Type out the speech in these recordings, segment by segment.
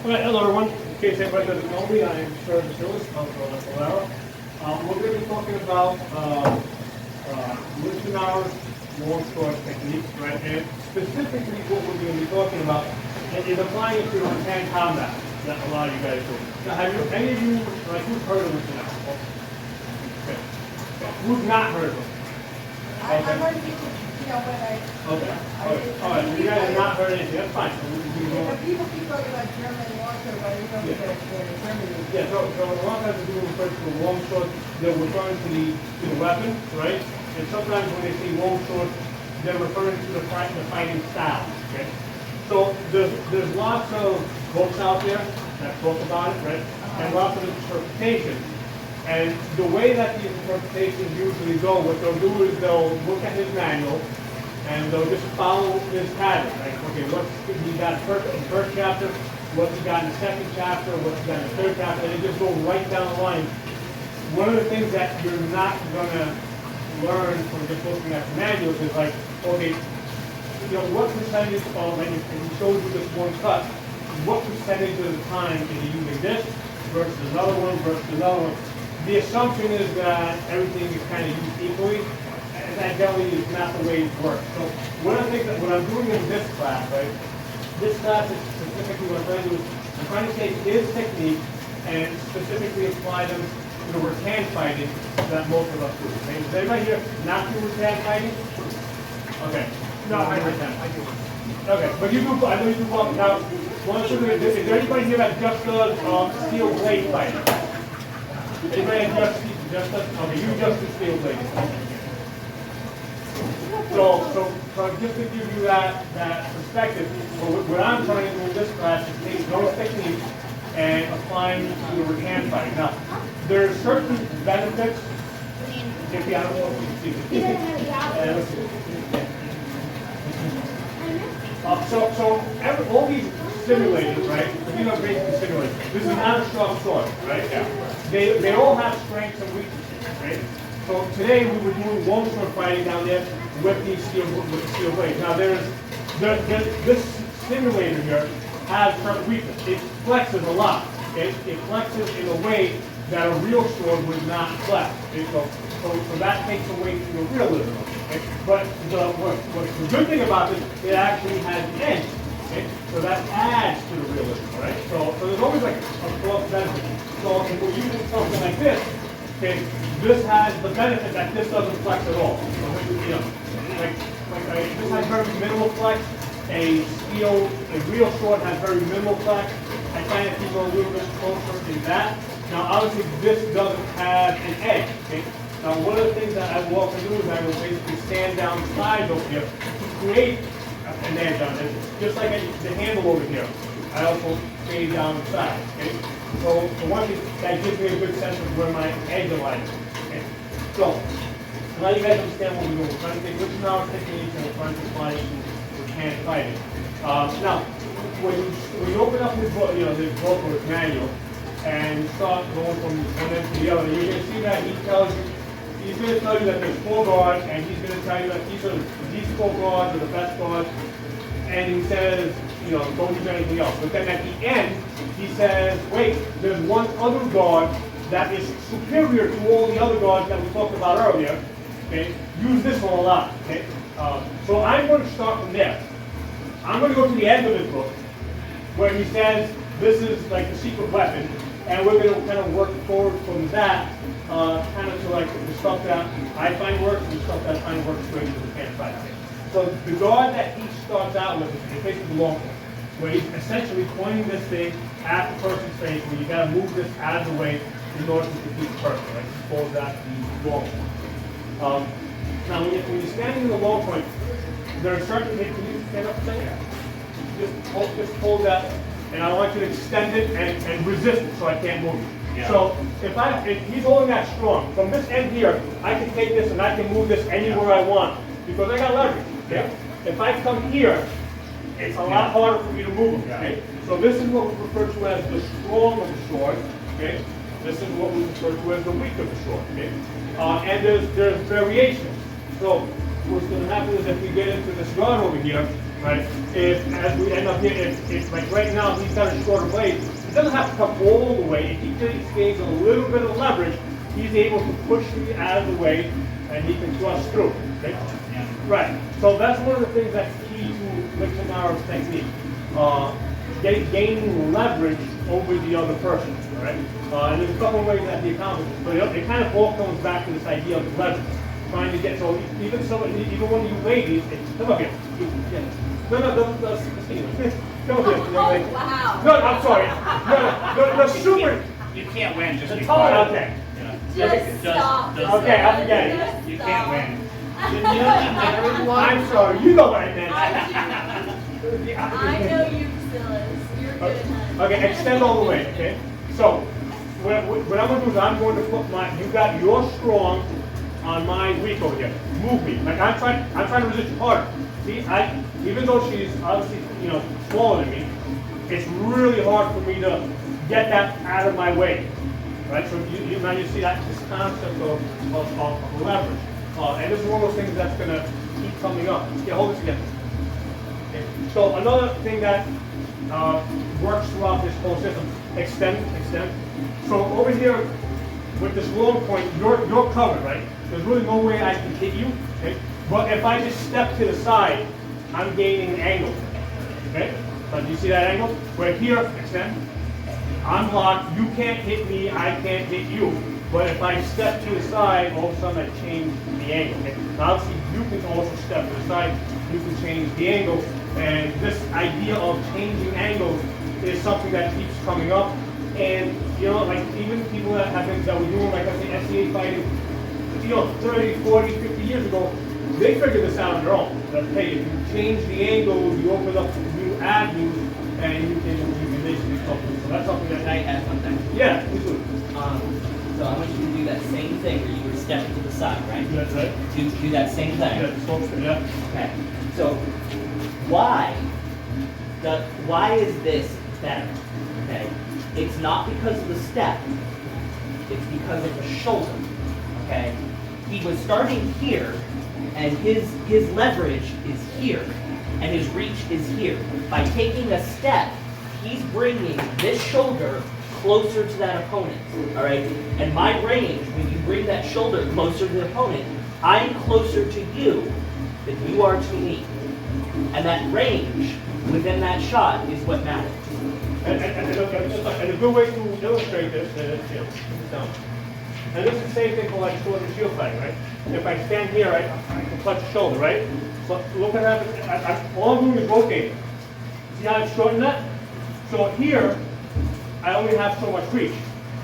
Alright, hello everyone. In case anybody doesn't know me, I am Sergeant Phyllis, I'm from Liechtenauer. We're going to be talking about Liechtenauer Longsword technique, right? And specifically what we're going to be talking about is applying it to the hand combat that a lot of you guys do. Now, have you, any of you, like, who's heard of Liechtenauer? Okay. Who's not heard of it? I heard people, but I... Okay. Alright, so you guys have not heard anything, that's fine. So we can go on. People keep talking about German longsword, but you don't get Germany. Yeah, so a lot of times we do refer to a longsword, they're referring to the weapon, right? And sometimes when they say longsword, they're referring to the fighting style, okay? So there's lots of books out there that talk about it, right? And lots of interpretations. And the way that these interpretations usually go, what they'll do is they'll look at his manual and they'll just follow his pattern, like, okay, what's he got in the first chapter, what's he got in the second chapter, what's he got in the third chapter, and they just go right down the line. One of the things that you're not going to learn from just looking at the manuals is like, okay, you know, what percentage of, and he shows you this one cut, what percentage of the time is he using this versus another one versus another one? The assumption is that everything is kind of used equally, and that generally is not the way it works. So one of the things that what I'm doing in this class, right, this class is specifically what I'm trying to do is I'm trying to take his technique and specifically apply them to the Rattan fighting that most of us do. Okay? Is anybody here not do Rattan fighting? Okay. No, I Rattan. I do. Okay, but you do, I know you do both. Now, is there anybody here that just does steel blade fighting? Anybody just does, okay, you just do steel blade. So just to give you that perspective, what I'm trying to do in this class is take those techniques and applying to the Rattan fighting. Now, there are certain benefits. If you, I don't know if you can see it. All these simulators, right? These are basically simulators. This is not a strong sword, right? Yeah. They all have strengths and weaknesses, right? So today we were doing longsword fighting down there with the steel blades. Now this simulator here has certain weakness. It flexes a lot. It flexes in a way that a real sword would not flex. Okay? So that takes away from the realism. Okay? But what's the good thing about this, it actually has an edge. Okay? So that adds to the realism, right? So there's always like a cross benefit. So if we're using something like this, okay, this has the benefit that this doesn't flex at all. So, you know, this has very minimal flex. A real sword has very minimal flex. I kind of keep it a little bit closer to that. Now, obviously, this doesn't have an edge. Okay? Now, one of the things that I will also do is I will basically stand down the sides over here to create an edge on this. Just like the handle over here, I also fade down the side. Okay? So one thing that gives me a good sense of where my edge alignment is. Okay? So now you guys understand what we're doing. We're trying to take Liechtenauer technique and we're trying to apply it to hand fighting. Now, when you open up this book, you know, this book or this manual, and you start going from one end to the other, you're going to see that he's going to tell you that there's 4 guards, and he's going to tell you that these 4 guards are the best guards, and he says, you know, don't use anything else. But then at the end, he says, wait, there's one other guard that is superior to all the other guards that we talked about earlier. Okay, use this one a lot. Okay, so I'm going to start from there. I'm going to go to the end of his book, where he says this is like the secret weapon, and we're going to kind of work forward from that, kind of to like the stuff that I find works and the stuff that I find works great in the hand fight. So the guard that he starts out with is basically the long one, where he's essentially pointing this thing at the person's face, where you got to move this out of the way in order to defeat the person, right? He calls that the long point. Now, when you're standing in the long point, there are certain things. Can you stand up a second? Just hold that, and I want you to extend it and resist it so I can't move it. Yeah. So if he's holding that strong, from this end here, I can take this and I can move this anywhere I want because I got leverage. Okay? If I come here, it's a lot harder for me to move. Okay? So this is what we refer to as the strong of the sword. Okay? This is what we refer to as the weak of the sword. Okay? And there's variations. So what's going to happen is if we get into this guard over here, right? If, as we end up here, if like right now he's got a shorter blade, he doesn't have to come all the way. If he just gains a little bit of leverage, he's able to push me out of the way, and he can thrust through. Okay? Right. So that's one of the things that's key to Liechtenauer's technique. Gaining leverage over the other person. All right. And there's a couple of ways that he accomplishes, but it kind of all comes back to this idea of leverage. Trying to get, so even one of you ladies, come up here. No, come up here. Oh, wow. No, I'm sorry. No, the super. You can't win just The because. total. Okay. Just stop. Okay, I forget it. You can't win. You don't need I'm sorry. You know what I meant. I know you, Silas. You're good, honey. Okay, extend all the way. Okay. So what I'm going to do is I'm going to put you got your strong on my weak over here. Move me. Like I'm trying to resist you harder. See, even though she's obviously, smaller than me, it's really hard for me to get that out of my way. Right? So now you see that this concept of leverage. And this is one of those things that's gonna keep coming up. Yeah, hold this again. Okay. So another thing that works throughout this whole system, extend. So over here, with this long point, you're covered, right? There's really no way I can hit you, okay? But if I just step to the side, I'm gaining an angle, okay? So do you see that angle? Right here, extend. I'm locked, you can't hit me, I can't hit you. But if I step to the side, all of a sudden I change the angle, okay? Now obviously you can also step to the side, you can change the angle, and this idea of changing angles is something that keeps coming up. And, like even people that were doing, like I say, SCA fighting, 30, 40, 50 years ago, they figured this out on their own. That, hey, if you change the angle, you open up new avenues, and you can basically something. So that's something that... Can I add one thing? Yeah, please do. So I want you to do that same thing where you were stepping to the side, right? That's right. Do that same thing. Yeah, just focus, yeah. Okay. So why is this better? Okay. It's not because of the step. It's because of the shoulder. Okay. He was starting here, and his leverage is here, and his reach is here. By taking a step, he's bringing this shoulder closer to that opponent. All right. And my range, when you bring that shoulder closer to the opponent, I'm closer to you than you are to me. And that range within that shot is what matters. And a good way to illustrate this is, and this is the same thing for like sword and shield fighting, right? If I stand here, right, I can touch the shoulder, right? So look what happens. All I'm doing is rotating. See how I've shortened that? So here, I only have so much reach.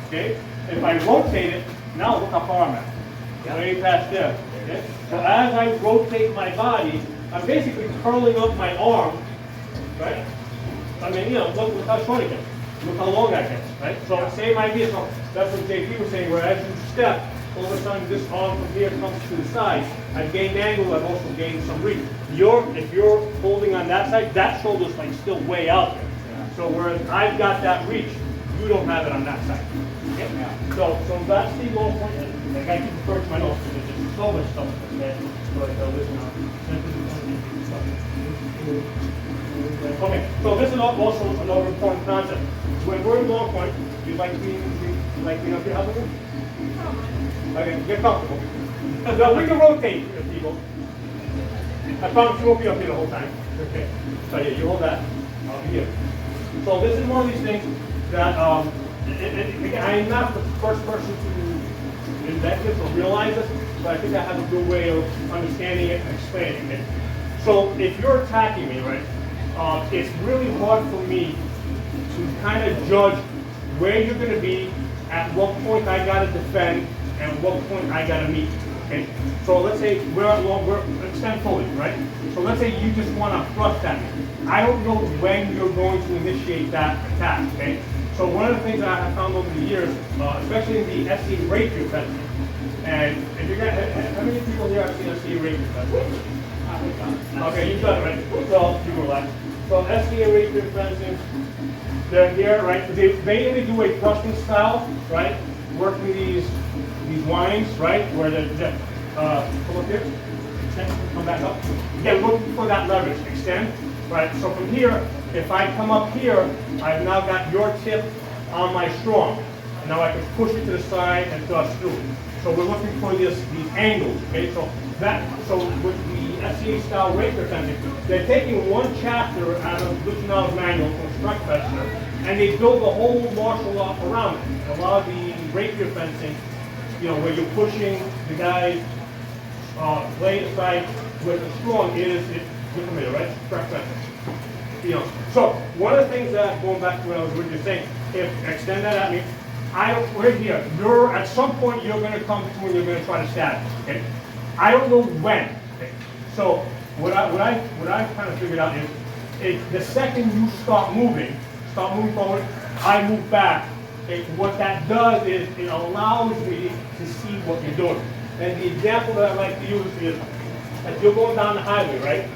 Okay? If I rotate it, now look how far I'm at. Way past there. Okay? So as I rotate my body, I'm basically curling up my arm, right? I mean, look how short it gets. Look how long that gets, right? So same idea. So that's what JP was saying, where as you step, all of a sudden this arm from here comes to the side. I've gained angle, I've also gained some reach. If you're holding on that side, that shoulder's like still way out there. So whereas I've got that reach, you don't have it on that side. Okay? So that's the low point. Like I keep referring to my notes because there's just so much stuff that listen Okay, so this is also another important concept. When we're in long point, you'd like me up here helping me? Okay, get comfortable. Now we can rotate people. I promise you won't be up here the whole time. Okay. So yeah, you hold that. I'll be here. So this is one of these things that I'm not the first person to invent this or realize this, but I think I have a good way of understanding it and explaining it. So if you're attacking me, right, it's really hard for me to kind of judge where you're going to be, at what point I got to defend, and what point I got to meet. Okay. So let's say we're extend fully, right? So let's say you just want to thrust at me. I don't know when you're going to initiate that attack. Okay. So one of the things that I have found over the years, especially in the SC rapier fencing, and if you got, how many people here have seen SC rapier fencing? Okay, you've done it, right? So you relax. So SCA rapier fencing, they're here, right? They mainly do a thrusting style, right? Working these winds, right? Where come up here, extend, come back up. Again, looking for that leverage. Extend, right? So from here, if I come up here, I've now got your tip on my strong. And now I can push it to the side and thrust through. So we're looking for these angles, okay? So with the SCA style rapier fencing, they're taking one chapter out of Liechtenauer's manual from Struckfester, and they build the whole martial law around it. And a lot of the rapier fencing, where you're pushing the guy's blade aside with a strong is you're familiar, right? Struckfester. So one of the things that, going back to what I was originally saying, extend that at me. We're here. At some point you're going to come to and you're going to try to stab it. Okay. I don't know when. Okay. So what I kind of figured out is the second you start moving forward, I move back. Okay. What that does is it allows me to see what you're doing. And the example that I like to use is if you're going down the highway, right?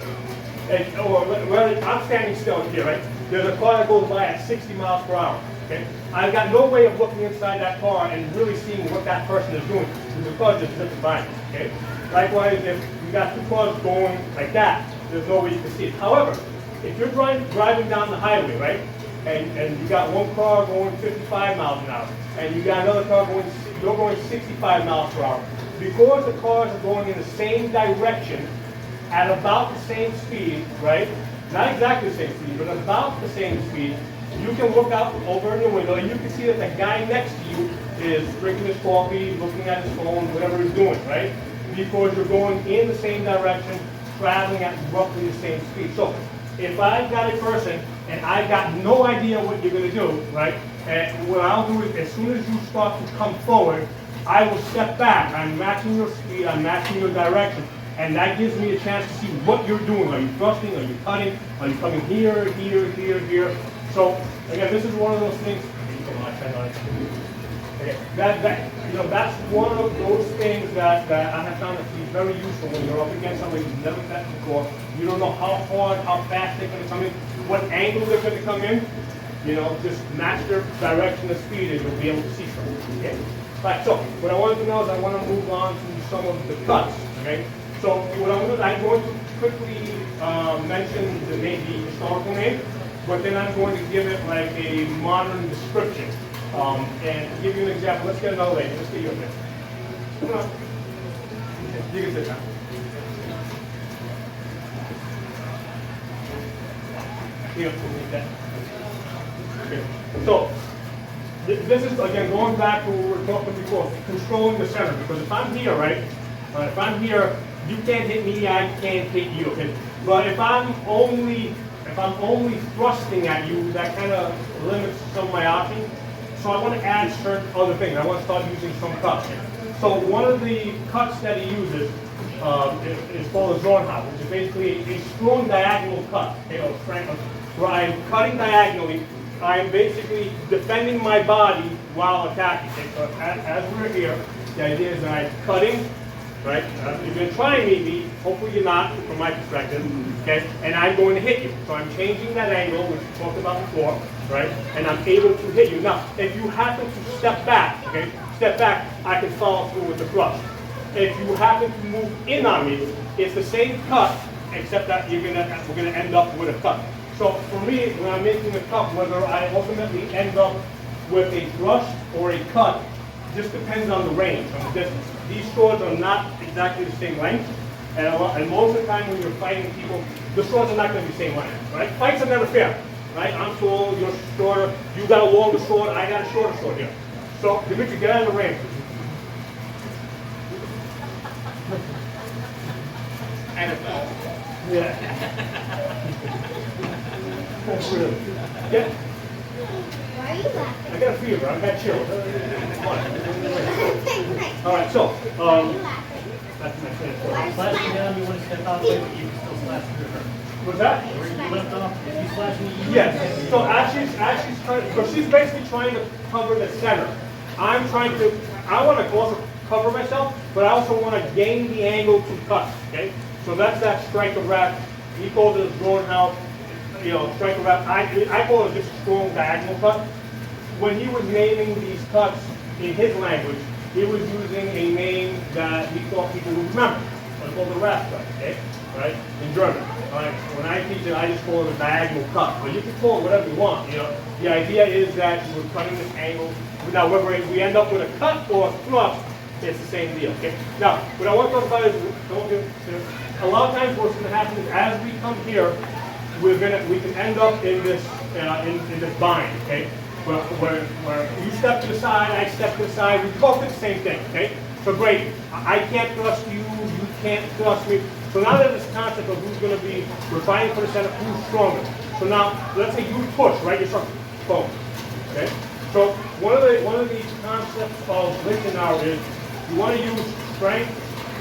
I'm standing still here, right? There's a car that goes by at 60 miles per hour. Okay? I've got no way of looking inside that car and really seeing what that person is doing. The car just zips by me. Okay? Likewise, if you got two cars going like that, there's no way you can see it. However, if you're driving down the highway, right, and you got one car going 55 miles an hour, and you got another car going 65 miles per hour, because the cars are going in the same direction at about the same speed, right? Not exactly the same speed, but about the same speed. You can look out over in your window and you can see that the guy next to you is drinking his coffee, looking at his phone, whatever he's doing, right? Because you're going in the same direction, traveling at roughly the same speed. So if I've got a person and I've got no idea what you're going to do, right? And what I'll do is as soon as you start to come forward, I will step back. I'm matching your speed, I'm matching your direction. And that gives me a chance to see what you're doing. Are you thrusting? Are you cutting? Are you coming here, here, here, here? So again, this is one of those things. Okay, that's one of those things that I have found to be very useful when you're up against somebody who's never met before. You don't know how hard, how fast they're going to come in, what angle they're going to come in. Just match their direction and speed, and you'll be able to see something. Okay. Right. So what I wanted to know is I want to move on to some of the cuts. Okay. So what I'm going to quickly mention the historical name, but then I'm going to give it like a modern description. And to give you an example, let's get another lady. Let's get you up there. Come on. You can sit down. Here, take that. Okay. So this is again going back to what we were talking before, controlling the center. Because if I'm here, right? If I'm here, you can't hit me, I can't hit you. Okay? But if I'm only thrusting at you, that kind of limits some of my options. So I want to add certain other things. I want to start using some cuts. So one of the cuts that he uses is called a Zornhaus, which is basically a strong diagonal cut. Okay, where I'm cutting diagonally. I'm basically defending my body while attacking. Okay? So as we're here, the idea is that I'm cutting. Right? If you're going to try and meet me, hopefully you're not, from my perspective, okay? And I'm going to hit you. So I'm changing that angle, which we talked about before, right? And I'm able to hit you. Now, if you happen to step back, okay? Step back, I can follow through with the thrust. If you happen to move in on me, it's the same cut, except that we're gonna end up with a cut. So for me, when I'm making a cut, whether I ultimately end up with a thrust or a cut, just depends on the range, on the distance. These swords are not exactly the same length, and most of the time when you're fighting people, the swords are not going to be the same length, right? Fights are never fair, right? I'm tall, you're shorter, you got a longer sword, I got a shorter sword here. So, Dimitri, get out of the ring. And it fell. Yeah. That's really. Yeah. Why are you laughing? I got a fever, I've got chills. All right, so, Why are you laughing? that's my finish. Why Slash me are you down, you want to step out, but you can still slash through her. Was that? Where you left off, if you slash me, you Yes. So as she's trying, because she's basically trying to cover the center. I want to also cover myself, but I also want to gain the angle to cut. Okay. So that's that strike of wrap. He calls it a Zornhaus, strike of wrap. I call it just a strong diagonal cut. When he was naming these cuts in his language, he was using a name that he thought people would remember. It's called the wrap cut. Okay. Right? In German. Alright, when I teach it, I just call it a diagonal cut, but you can call it whatever you want, you know. The idea is that we're cutting this angle. Now, whether we end up with a cut or a thrust, it's the same deal, okay? Now, what I want to talk about is, a lot of times what's going to happen is as we come here, we can end up in this bind, okay? Where you step to the side, I step to the side, we both do the same thing, okay? So great, I can't thrust you, you can't thrust me. So now there's this concept of who's going to be, we're fighting for the center, who's stronger. So now, let's say you push, right? You're strong, boom, okay? So one of the concepts of Liechtenauer is you want to use strength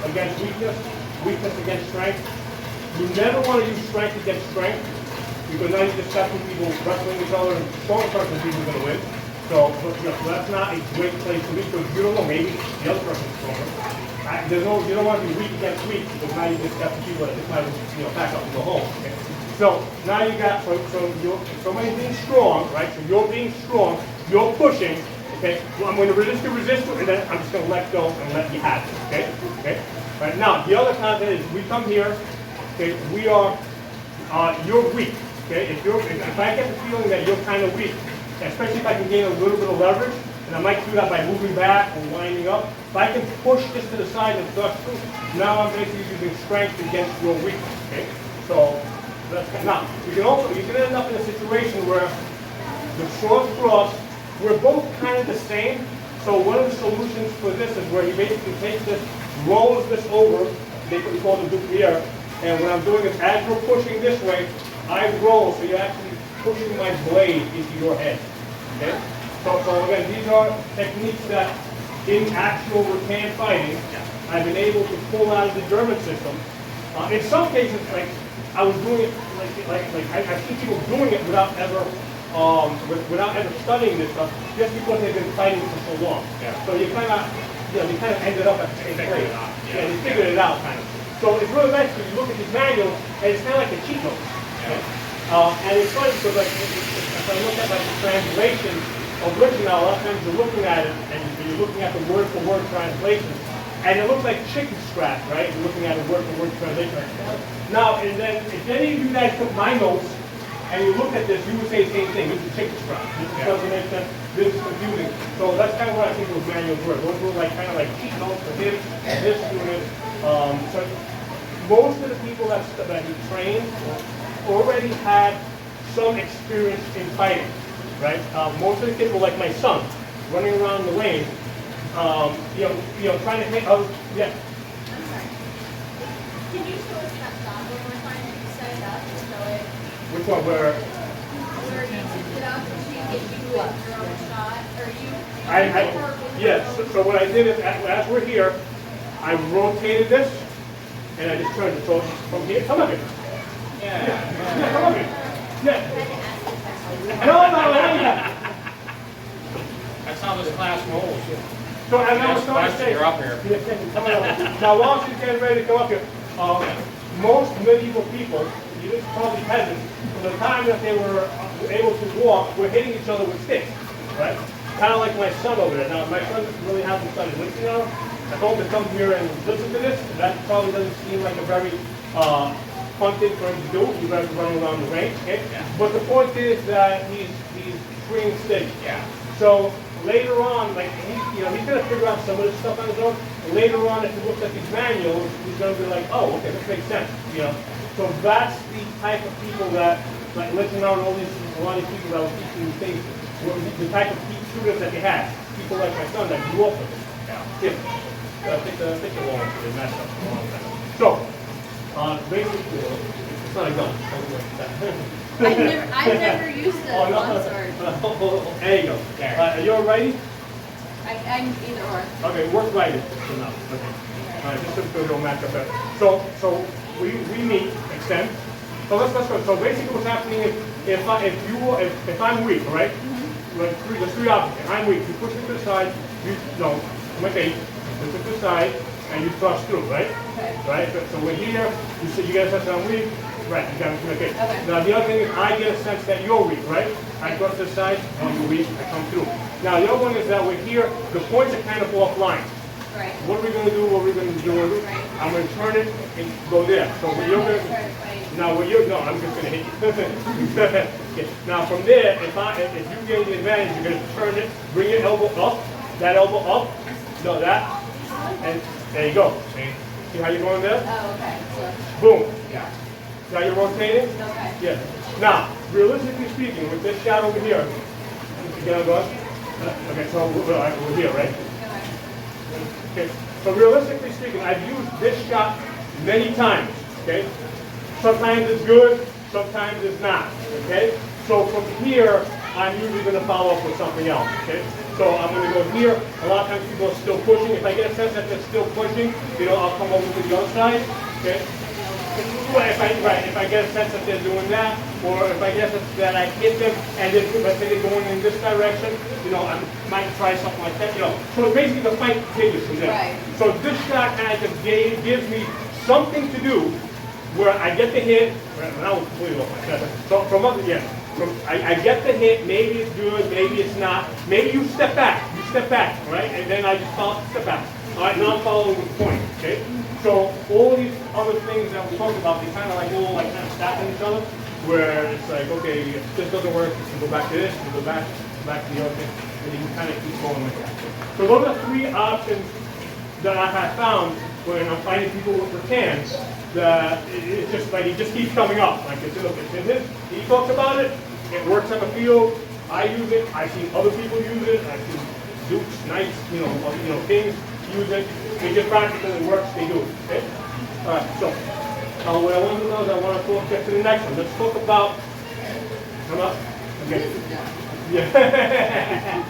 against weakness, weakness against strength. You never want to use strength against strength, because now you just have two people wrestling each other, and the strong person is going to win. So, that's not a great place to be, because you don't know, maybe the other person is stronger. You don't want to be weak against weak, because now you just got the people that just might, pack up and go home. Okay? So now you got, somebody being strong, right? So you're being strong, you're pushing, okay? Well, I'm going to resist the resistor, and then I'm just going to let go and let you have it, okay? Okay? Right, now, the other concept is we come here, okay, we are, you're weak, okay? If I get the feeling that you're kind of weak, especially if I can gain a little bit of leverage, and I might do that by moving back or winding up, if I can push this to the side and thrust through, now I'm basically using strength against your weakness, okay? So, now, you can end up in a situation where the short thrust, we're both kind of the same. So one of the solutions for this is where he basically takes this, rolls this over, we call it the Duplier, and what I'm doing is as you're pushing this way, I roll, so you're actually pushing my blade into your head. Okay? So again, these are techniques that in actual Rattan fighting, I've been able to pull out of the German system. In some cases, like I was doing it, I've seen people doing it without ever studying this stuff, just because they've been fighting for so long. Yeah. So you kind of, they kind of ended up at the same place. Yeah, they figured it out kind of. So it's really nice because you look at these manuals, and it's kind of like a cheat note. Yeah. And it's funny because if I look at the translation of Liechtenauer, a lot of times you're looking at it, and you're looking at the word-for-word translation, and it looks like chicken scratch, right? You're looking at a word-for-word translation. Now, and then if any of you guys took my notes and you look at this, you would say the same thing. This is chicken scratch. This doesn't make sense. This is confusing. So that's kind of what I think those manuals were. Those were kind of like cheat notes for him and this unit. So most of the people that he trained already had some experience in fighting, right? Most of the kids were like my son, running around the lane. Trying to make other, yeah. I'm sorry. Can you show us that shot one more time that you set it up to show it? Which one? Where Where you tipped it up and she gave you like your own shot? Or you? Yes. So what I did is, as we're here, I rotated this, and I just turned it. So from here, come up here. Yeah, come up here. Yeah. No. That's how this class rolls. So as I was trying to say, you're up here. Now while she's getting ready to come up here, most medieval people, even probably peasants, from the time that they were able to walk, were hitting each other with sticks, right? Kind of like my son over there. Now my son really hasn't studied Liechtenauer. I told him to come here and listen to this. That probably doesn't seem like a very fun thing for him to do. You guys are running around the range, okay? Yeah. But the point is that he's swinging sticks. Yeah. So later on, he's going to figure out some of this stuff on his own. And later on, if he looks at these manuals, he's going to be like, oh, okay, this makes sense. So that's the type of people that, like Liechtenauer and a lot of these people that were teaching these things, the type of students that they had. People like my son that grew up with them. Yeah. Take the picture along so they match up a long time. So, basically, it's not a gun. I've never used a longsword. There you go. Are you all righty? I'm either or. Okay, work righty. Enough. Okay. All right, just so we don't match up there. So we meet, extend. So let's go. So basically, what's happening is if I'm weak, right? Like there's three options. If I'm weak, you push me to the side. I'm like eight. Push it to the side, and you thrust through, right? Okay. Right. So we're here. You say you get a sense that I'm weak. Right. You got me. Okay. Now the other thing is I get a sense that you're weak, right? I thrust to the side, and you're weak. I come through. Now the other one is that we're here. The points are kind of offline. Right. What are we going to do? What are we going to do? Right. I'm going to turn it and go there. So what you're going to, Try to fight. now what you're, no, I'm just going to hit you. Okay. Now from there, if you gain the advantage, you're going to turn it, bring your elbow up, that elbow up, no, that, and there you go. See how you're going there? Oh, okay. So, Boom. yeah. Now you're rotating? Okay. Yeah. Now, realistically speaking, with this shot over here, get on guard? Okay, so we're here, right? Okay. Okay. So realistically speaking, I've used this shot many times. Okay. Sometimes it's good, sometimes it's not. Okay. So from here, I'm usually going to follow up with something else. Okay. So I'm going to go here. A lot of times people are still pushing. If I get a sense that they're still pushing, I'll come over to the other side. Okay. If I get a sense that they're doing that, or if I get that I hit them and let's say they're going in this direction, I might try something like that. So basically the fight continues from there. Right. So this shot kind of gives me something to do where I get the hit. That was completely off my head. So from other, yeah. I get the hit, maybe it's good, maybe it's not. Maybe you step back, right? And then I just step back. All right, now I'm following the point, okay? So all these other things that we talked about, they kind of kind of stack on each other, where it's like, okay, if this doesn't work, you can go back to this, you can go back to the other thing, and you can kind of keep going like that. So those are three options that I have found when I'm fighting people with Rattans, that it's just like, it just keeps coming up. Like it's in his, he talks about it, it works on the field, I use it, I've seen other people use it, I've seen dukes, knights, kings use it. They just practice and it works, they do it. Okay? Alright, so what I want to know is I want to get to the next one. Let's talk about, come up. Okay. Yeah.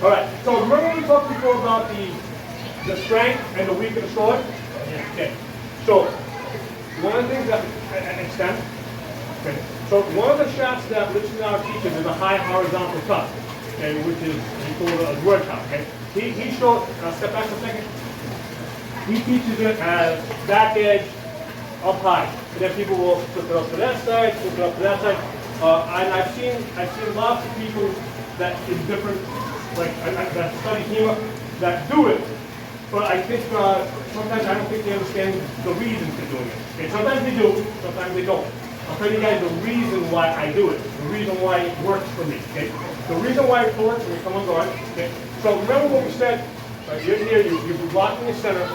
Alright, so remember we talked before about the strength and the weak of the sword? Okay. So one of the things that extent. Okay. So one of the shots that Liechtenauer teaches is a high horizontal cut, okay, which is called a word cut. Okay. He showed, step back for a second. He teaches it as back edge up high. And then people will flip it up to that side, flip it up to that side. And I've seen lots of people that in different, that study hema that do it. But I think sometimes I don't think they understand the reason for doing it. Okay, sometimes they do, sometimes they don't. I'll tell you guys the reason why I do it, the reason why it works for me. Okay, the reason why it works for me. Come on, go on. Okay, so remember what we said. You're here, you're blocking the center.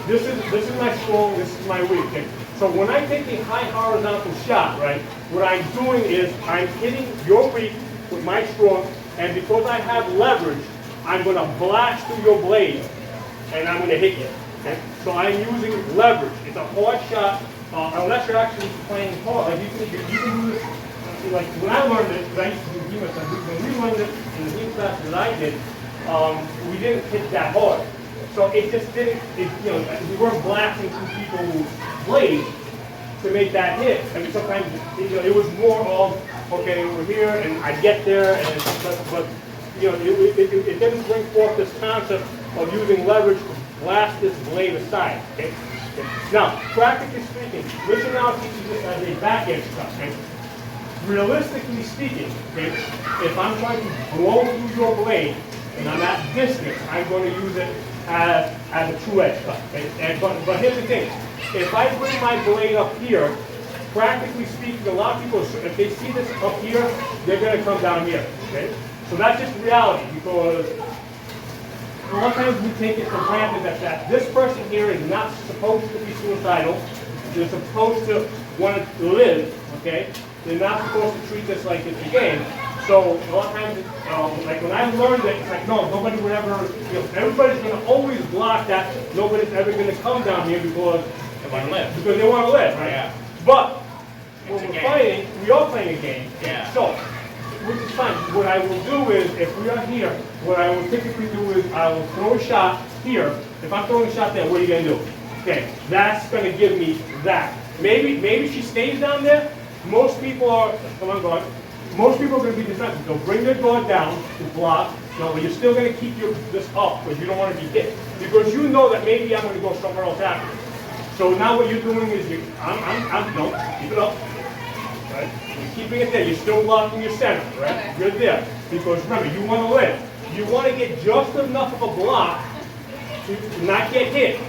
This is my strong, this is my weak. Okay, so when I take a high horizontal shot, right, what I'm doing is I'm hitting your weak with my strong, and because I have leverage, I'm going to blast through your blade. And I'm going to hit you. Okay? So I'm using leverage. It's a hard shot, unless you're actually playing hard. Like you can do this. Like when I learned it, because I used to do hema stuff. When we learned it in the hema class that I did, we didn't hit that hard. So it just didn't. We weren't blasting through people's blades to make that hit. I mean, sometimes it was more of okay, we're here, and I get there, but it didn't bring forth this concept of using leverage to blast this blade aside. Okay? Now, practically speaking, Liechtenauer teaches this as a back edge cut. Okay? Realistically speaking, okay, if I'm trying to blow through your blade and I'm at distance, I'm going to use it as a true edge cut. Okay? But here's the thing: if I bring my blade up here, practically speaking, a lot of people, if they see this up here, they're going to come down here. Okay? So that's just reality, because a lot of times we take it for granted that this person here is not supposed to be suicidal. They're supposed to want to live, okay? They're not supposed to treat this like it's a game. So a lot of times, like when I learned it, it's like, no, nobody would ever, everybody's going to always block that. Nobody's ever going to come down here because They want to live. they want to live, right? Yeah. But when It's a we're game. fighting, we are playing a game. Yeah. So, which is fine. What I will do is, if we are here, what I will typically do is I will throw a shot here. If I'm throwing a shot there, what are you going to do? Okay, that's going to give me that. Maybe she stays down there. Most people are, come on, guard. Most people are going to be defensive. They'll bring their guard down to block. But you're still going to keep this up because you don't want to be hit. Because you know that maybe I'm going to go somewhere else after. So now what you're doing is no, keep it up. Right? You're keeping it there. You're still blocking your center, right? Okay. You're there. Because remember, you want to live. You want to get just enough of a block to not get hit,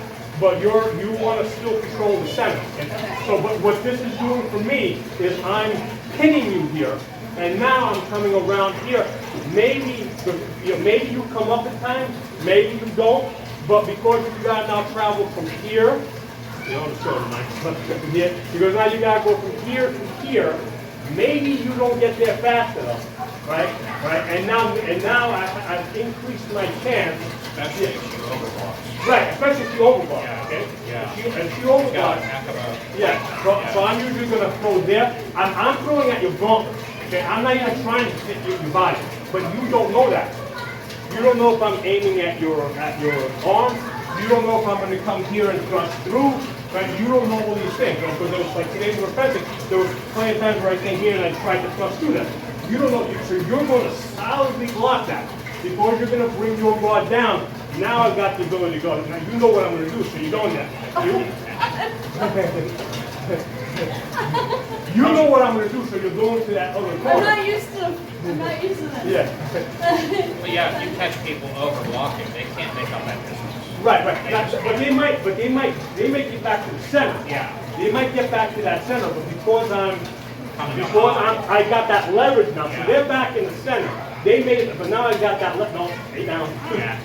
but you want to still control the center. Okay? So, but what this is doing for me is I'm pinning you here, and now I'm coming around here. Maybe maybe you come up at times, maybe you don't, but because you got to now travel from here, you don't show the mic, but here, because now you got to go from here to here. Maybe you don't get there fast enough, right? And now I've increased my chance. Especially if you overwatch. Right, especially if you overwatch. Yeah. Okay. Yeah. If you overwatch. Got a heck of a. Yeah. So I'm usually going to throw there. I'm throwing at your gauntlets. Okay. I'm not even trying to hit your body, but you don't know that. You don't know if I'm aiming at your arm. You don't know if I'm going to come here and thrust through. Right? You don't know all these things. Right? Because there was, like today we were fencing, there was plenty of times where I came here and I tried to thrust through them. You don't know. So you're going to solidly block that. Because you're going to bring your guard down. Now I've got the ability to go. Now you know what I'm going to do, so you're going there. You know what I'm going to do, so you're going to that other corner. I'm not used to that. Yeah. But yeah, if you catch people overwalking, they can't make up that distance. Right. But they might get back to the center. Yeah. They might get back to that center, but because I got that leverage now, so they're back in the center. They made it, but now I got that left. No, stay down. Yeah.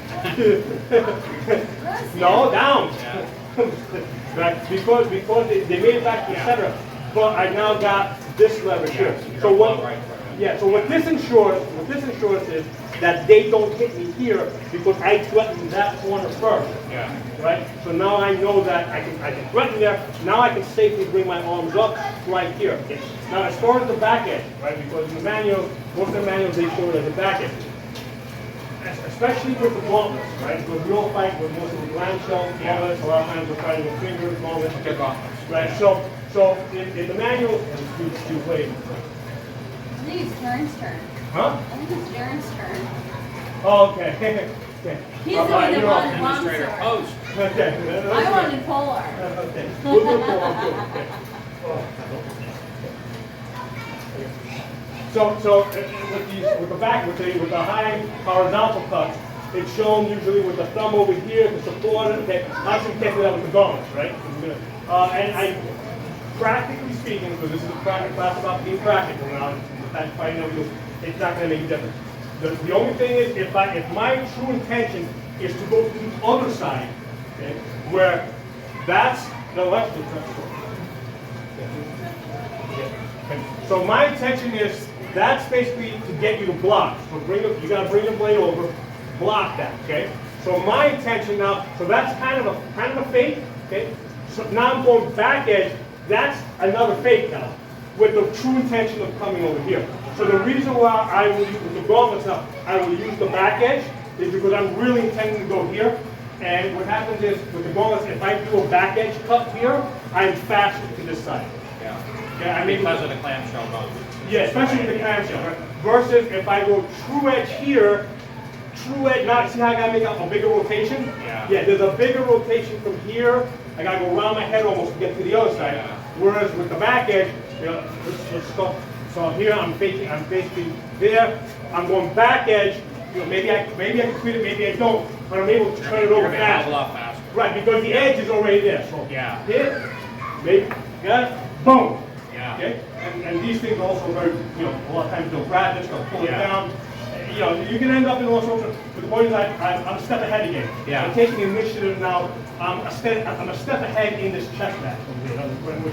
No, down. Yeah. Right? Because they made it back to the center, but I now got this leverage here. So what? So what this ensures is that they don't hit me here because I threatened that corner first. Yeah. Right? So now I know that I can threaten there. Now I can safely bring my arms up right here. Okay. Now as far as the back edge, right? Because in the manual, most of the manuals they show it as a back edge. Especially with the gauntlets, right? Because we all fight with most of the ground shell gauntlets. A lot of times we're fighting with fingers, gauntlets. They're gauntlets. Right? So in the manual, you wait. I think it's Darren's turn. Huh? I think it's Darren's turn. Oh, okay. Okay. He's the one that wanted Administrator Longsword. post. Okay. I wanted Polar. Okay. We'll do Polar too. Okay. So with the high horizontal cuts, it's shown usually with the thumb over here to support it. Okay. Obviously we can't do that with the gauntlets, right? And I, practically speaking, because this is a class about being practical now, fighting over you, it's not going to make a difference. The only thing is, if my true intention is to go to the other side, okay, where that's the left okay. So my intention is that's basically to get you to block. So you got to bring your blade over, block that. Okay. So my intention now, so that's kind of a fake. Okay. So now I'm going back edge. That's another fake now, with the true intention of coming over here. So the reason why I will use with the gauntlets now, I will use the back edge is because I'm really intending to go here. And what happens is with the gauntlets, if I do a back edge cut here, I'm faster to this side. Yeah. Because of the clamshell gauntlets. Yeah, especially with the clamshell. Right? Versus if I go true edge here, now see how I gotta make a bigger rotation? Yeah. Yeah, there's a bigger rotation from here. I gotta go around my head almost to get to the other side. Yeah. Whereas with the back edge, let's go. So here I'm basically there. I'm going back edge. Maybe I can quit it, maybe I don't, but I'm able to turn it over You're gonna have a fast. lot faster. Right, because the edge is already there. So Yeah. hit, maybe, got it, boom. Yeah. Okay, and these things are also very, a lot of times they'll practice, they'll pull it Yeah. down. You can end up in all sorts of. But the point is, I'm a step ahead again. Yeah. I'm taking initiative now. I'm a step ahead in this chess match.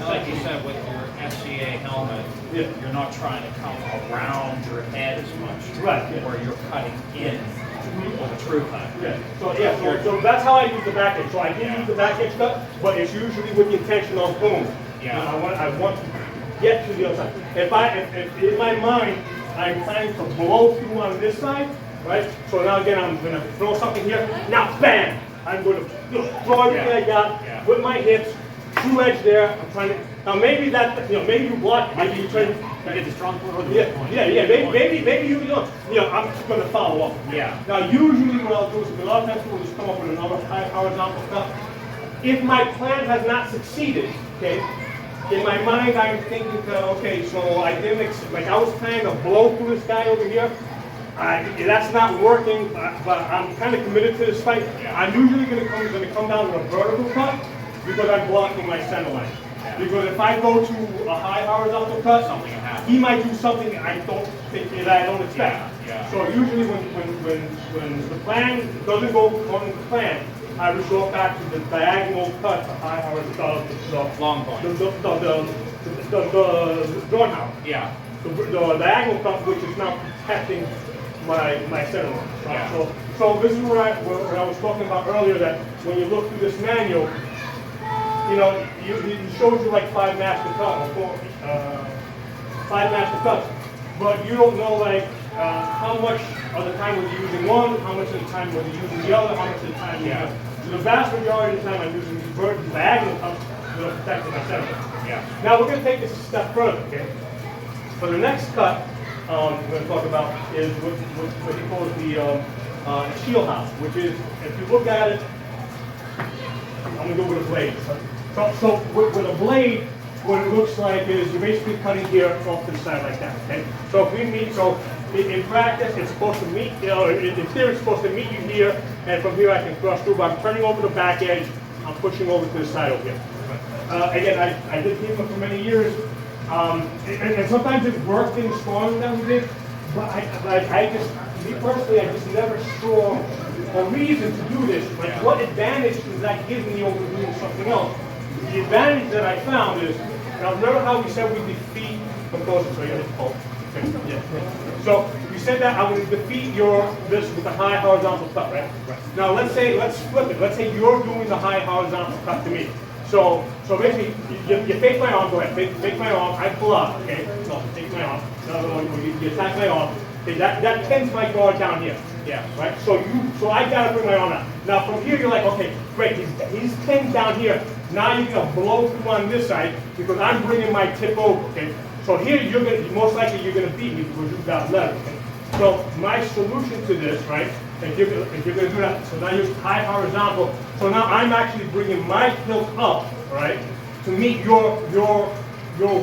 Like you said, with your FCA helmet, Yeah. you're not trying to come around your head as much. Right, yeah. Where you're cutting in with a true cut. Yeah. So that's how I use the back edge. So I do use the back edge cut, but it's usually with the intention of boom. Yeah. I want to get to the other side. If in my mind I'm planning to blow through on this side, right? So now again I'm gonna throw something here. Now bam! I'm going to throw everything I got with my hips, true edge there. I'm trying to. Now maybe that maybe you block. Maybe you try to get the strong point or the Yeah. weak point. Maybe you don't. I'm just going to follow up. Yeah. Now, usually what I'll do is a lot of times we'll just come up with another high horizontal stuff. If my plan has not succeeded, okay, in my mind I'm thinking, okay, so I didn't, like I was planning to blow through this guy over here, That's not working, but I'm kind of committed to this fight. I'm usually gonna come down with a vertical cut because I'm blocking my center line. Because if I go to a high horizontal cut, Something will happen. he might do something I don't think that I don't expect. Yeah. So usually when the plan doesn't go according to the plan, I resort back to the diagonal cut, the high horizontal, Long point. the drawn house. Yeah. The diagonal cut, which is now protecting my center line. Yeah. So this is where I was talking about earlier, that when you look through this manual, you know, it shows you like 5 master cuts, or 5 master cuts, but you don't know like how much of the time was you using one, how much of the time was you using the other, how much of the time you Yeah. So the vast majority of the time I'm using these diagonal cuts to protect my center line. Yeah. Now we're going to take this a step further, okay? So the next cut we're going to talk about is what he calls the shield house, which is, if you look at it, I'm going to go with a blade. So with a blade, what it looks like is you're basically cutting here off to the side like that, okay? So if we meet, in practice, it's supposed to meet, in theory, it's supposed to meet you here, and from here I can cross through, but I'm turning over the back edge, I'm pushing over to the side over here. Again, I did hema for many years, and sometimes it worked in strong that we did, but me personally, I just never saw a reason to do this. Like, what advantage does that give me over doing something else? The advantage that I found is, now remember how we said we defeat, come closer so you hit the pole. So we said that I would defeat this with a high horizontal cut, right? Now let's flip it. Let's say you're doing the high horizontal cut to me. So basically, you take my arm, go ahead, take my arm, I pull up, okay? So take my arm, you attack my arm. Okay, that pins my guard down here. Yeah, right? So I gotta bring my arm out. Now from here you're like, okay, great, he's pinned down here. Now you're gonna blow through on this side because I'm bringing my tip over, okay? So here most likely you're gonna beat me because you've got leather, okay? So my solution to this, right? If you're gonna do that, so now you're high horizontal. So now I'm actually bringing my hilt up, right, to meet your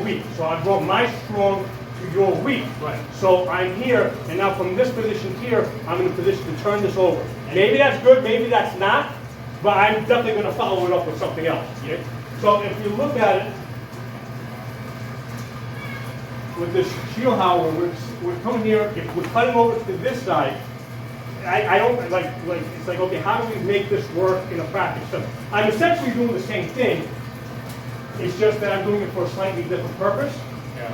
weak. So I brought my strong to your weak. Right. So I'm here, and now from this position here, I'm in a position to turn this over. Maybe that's good, maybe that's not, but I'm definitely going to follow it up with something else. Okay? So if you look at it, with this shield hour, we're coming here, if we're cutting over to this side, I don't like it's like, okay, how do we make this work in a practice? So I'm essentially doing the same thing. It's just that I'm doing it for a slightly different purpose. Yeah.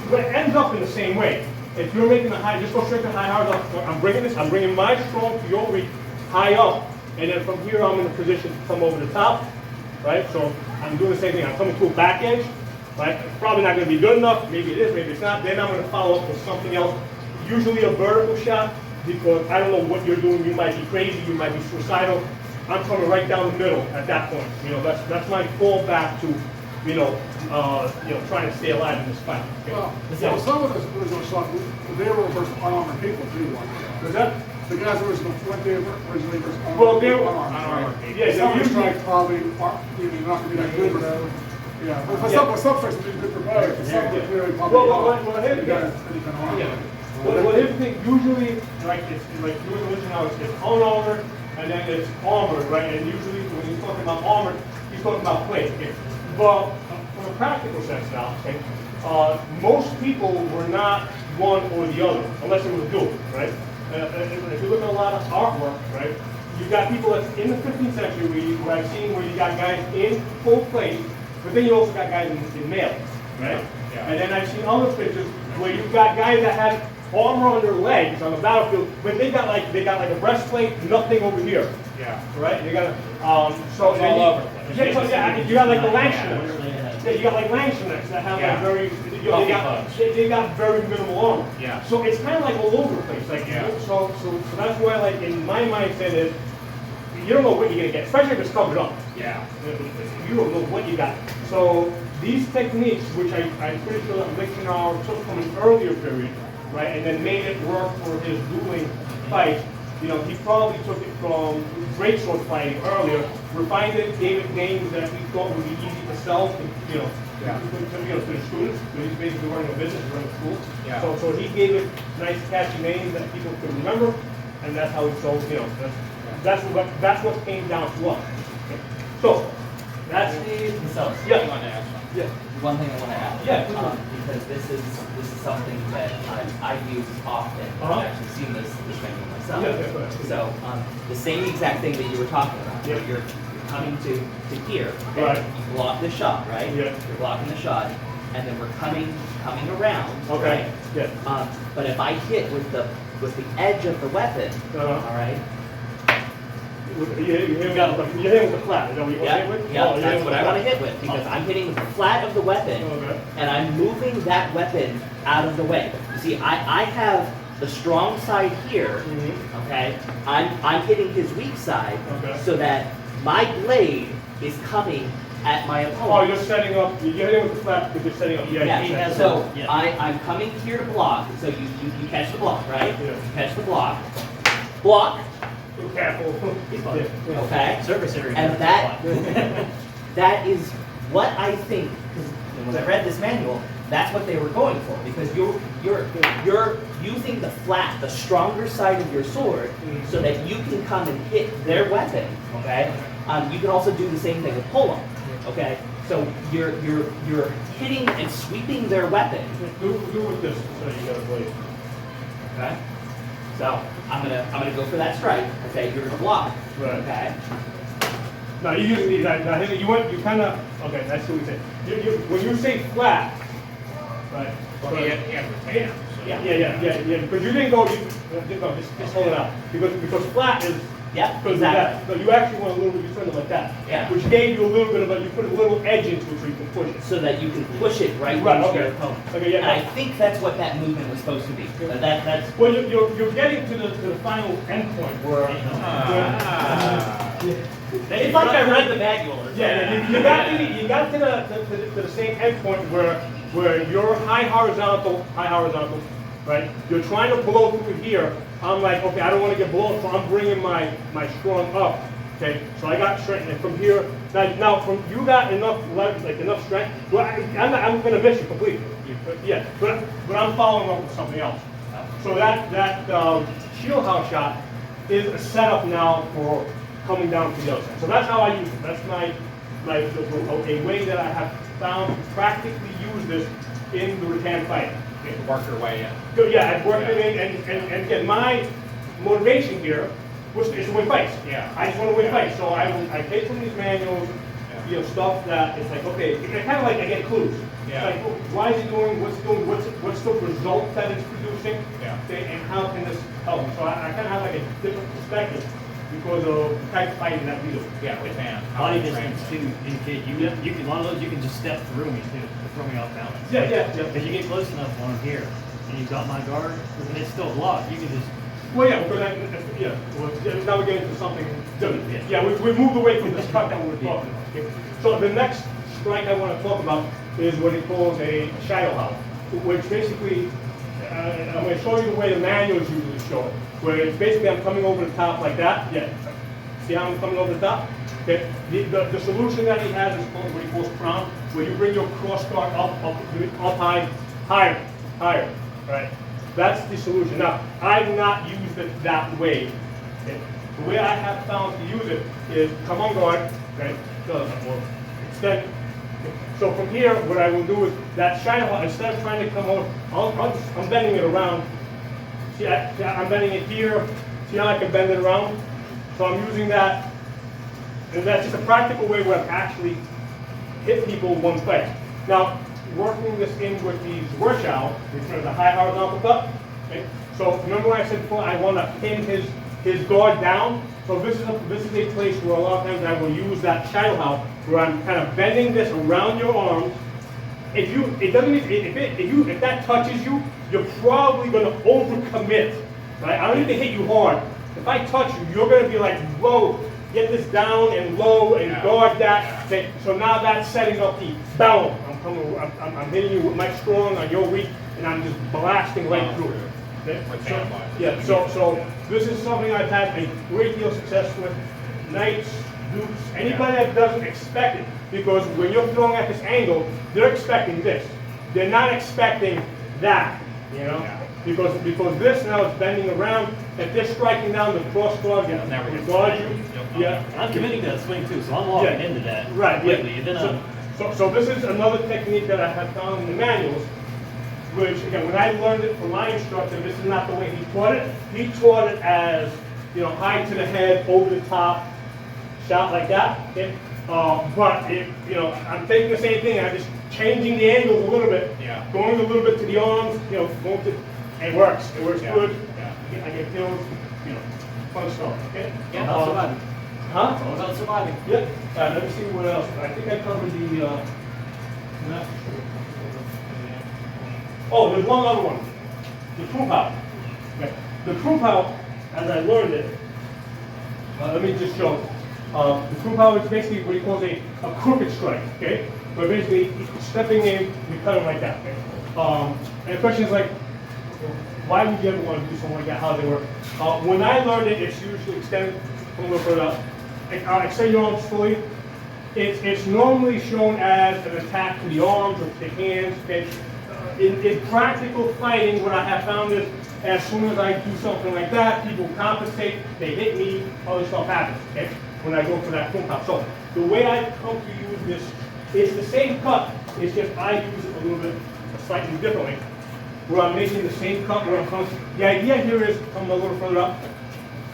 But it ends up in the same way. If you're making a high, just go straight to high horizontal. I'm bringing my strong to your weak high up, and then from here I'm in a position to come over the top, right? So I'm doing the same thing. I'm coming to a back edge, right? It's probably not going to be good enough. Maybe it is, maybe it's not. Then I'm going to follow up with something else. Usually a vertical shot, because I don't know what you're doing. You might be crazy, you might be suicidal. I'm coming right down the middle at that point. You know, that's my fallback to, trying to stay alive in this fight. Okay? Well, some of those original shots, they were versus unarmored people too. Was that? The guys went there originally versus unarmored Well, they were unarmored. Yeah, Some of the usually. strikes probably aren't even not going to be that good. Yeah, but some strikes will be good for both. But some are really probably Well, here's the thing. Well, here's the thing. Usually, like you mentioned now, it's unarmored and then it's armored, right? And usually, when he's talking about armored, he's talking about plate. Okay? But from a practical sense now, okay, most people were not one or the other, unless it was a duel, right? If you look at a lot of artwork, right, you've got people that's in the 15th century where I've seen where you got guys in full plate, but then you also got guys in mail, right? Yeah. And then I've seen other pictures where you've got guys that have armor on their legs on the battlefield, but they got like a breastplate, nothing over here. Yeah. Right? You got so it's all over the place. Yeah, so yeah, you got like the Lancashires. Yeah, you got like Lancashires that have like very they got very minimal armor. Yeah. So it's kind of like all over the place. Like so that's why like in my mindset is you don't know what you're gonna get, especially if it's covered up. Yeah. You don't know what you got. So these techniques, which I'm pretty sure that Liechtenauer took from an earlier period, right, and then made it work for his dueling fight. You know, he probably took it from Greatsword fighting earlier, refined it, gave it names that he thought would be easy to sell, to Yeah. to the students. He's basically running a business, running a school. Yeah. So he gave it nice catchy names that people could remember, and that's how he sold. That's what came down to us. Okay. So that's the So, yeah. You want to ask something? Yeah. one thing I want to add. Yeah, please. Because this is something that I use often. Uh-huh. I've actually seen this manual myself. Yeah, go ahead. So the same exact thing that you were talking about. Yeah. You're coming to here. Okay? Right. You block the shot, right? Yeah. You're blocking the shot, and then we're coming around. Okay. Right? Yeah. But if I hit with the edge of the weapon, Uh-huh. all right. You hit him with the flat. Is that what you want to hit with? Yeah, Oh, you hit that's him what with I the want to flat. hit with because I'm hitting with the flat of the weapon, Okay. and I'm moving that weapon out of the way. You see, I have the strong side here. Mhm. Okay, I'm hitting his weak side, Okay. so that my blade is coming at my Oh, opponent. you're setting up. You're hitting with the flat because you're setting up the edge. Yeah, he has so a- yeah. I'm coming here to block. So you catch the block, right? Yeah. You catch the block. Block. Be careful. He's fine. Yeah. Okay. Surface area. And that is what I think, because when I read this manual, that's what they were going for, because you're using the flat, the stronger side of your sword, so that you can come and hit their weapon, okay? You can also do the same thing with pull-up, okay? So you're hitting and sweeping their weapon, Do with this so you got a blade. okay? So I'm gonna go for that strike, okay? You're gonna block, Right. okay? Now you using these. Now you kind of. Okay, that's what we say. When you say flat, right? Well, he had Rattan, so. Yeah. Because you didn't go. No, just hold it out. Because flat is. Yep, Because exactly. no, you actually want a little bit. You turn it like that. Yeah. Which gave you a little bit of you put a little edge into it so you can push it. So that you can push it right Right, into okay. your opponent. Okay, yeah. And I think that's what that movement was supposed to be. But that's Well, you're getting to the final end point where. it's like I read the manual. Or Yeah, you got to the same end point where you're high horizontal, right? You're trying to blow through here. I'm like, okay, I don't want to get blown, so I'm bringing my strong up. Okay, so I got strength, and from here now from you got enough enough strength. Well, I'm going to miss you completely. Yeah, but I'm following up with something else. So that shield house shot is a setup now for coming down to the other side. So that's how I use it. That's a way that I have found to practically use this in the Rattan fight. You work your way in. So yeah, I've worked it in, and again, my motivation here is to win fights. Yeah. I just want to win fights. So I take from these manuals, stuff that it's like, okay, it's kind of like I get clues. Yeah. It's like, well, why is he doing, what's the result that it's producing? Yeah. Okay, and how can this help? So I kind of have like a different perspective because of the type of fighting that we do. Yeah, Rattan. Body distance too, indicate you can, a lot of those you can just step through me too, to throw me off balance. Yeah. Because you get close enough when I'm here, and you've got my guard, and it's still blocked, you can just, Well, yeah, because now we're getting to something different. Yeah, we've moved away from this cut that we were talking about. Okay? So the next strike I want to talk about is what he calls a shadow house, which basically, I'm going to show you the way the manuals usually show it, where it's basically I'm coming over the top like that. Yeah. See how I'm coming over the top? Okay. The solution that he has is called what he calls crown, where you bring your cross guard up high, higher. Right. That's the solution. Now, I've not used it that way. Okay. The way I have found to use it is come on guard, okay, extend. So from here, what I will do is that shadow, instead of trying to come over, I'm bending it around. See, I'm bending it here. See how I can bend it around? So I'm using that, and that's just a practical way where I've actually hit people one place. Now, working this in with the Warchow, which is a high horizontal cut. Okay? So remember when I said before, I want to pin his guard down. So this is a place where a lot of times I will use that shadow house, where I'm kind of bending this around your arms. If that touches you, you're probably going to overcommit. Right? I don't need to hit you hard. If I touch you, you're going to be like, whoa, get this down and low and guard that. Okay, so now that's setting up the bound. I'm hitting you with my strong on your weak, and I'm just blasting right through it. Okay? So this is something I've had a great deal of success with. Knights, Anybody that doesn't expect it, because when you're throwing at this angle, they're expecting this. They're not expecting that, you know? Because this now is bending around. If they're striking down the cross guard, They'll never get guard you. swung. Yeah. And I'm committing to that swing too, so I'm walking into that Right. completely. Yeah. And then So this is another technique that I have found in the manuals, which again, when I learned it from my instructor, this is not the way he taught it. He taught it as, you know, high to the head, over the top, shot like that. Okay? But you know, I'm taking the same thing. I'm just changing the angles a little bit, Yeah. going a little bit to the arms, you know, going to, it works. It works Yeah. good. Yeah. I get kills, you know, fun stuff. Okay? yeah, about surviving. Huh? It's all about surviving. Yep. Let me see what else. I think I covered the. Map. Oh, there's one other one. The proof out. Okay. The proof out, as I learned it. Let me just show. The proof out is basically what he calls a crooked strike. Okay. But basically, stepping in, you cut it like that. Okay. And the question is like, why would you ever want to do something like that? How does it work? When I learned it, it's usually extended a little further up. Extend your arms fully. It's normally shown as an attack to the arms or to the hands. Okay? In practical fighting, what I have found is as soon as I do something like that, people compensate, they hit me, other stuff happens. Okay? When I go for that full cut. So the way I come to use this, it's the same cut. It's just I use it a little bit slightly differently. Where I'm making the same cut where I'm coming. The idea here is come a little further up,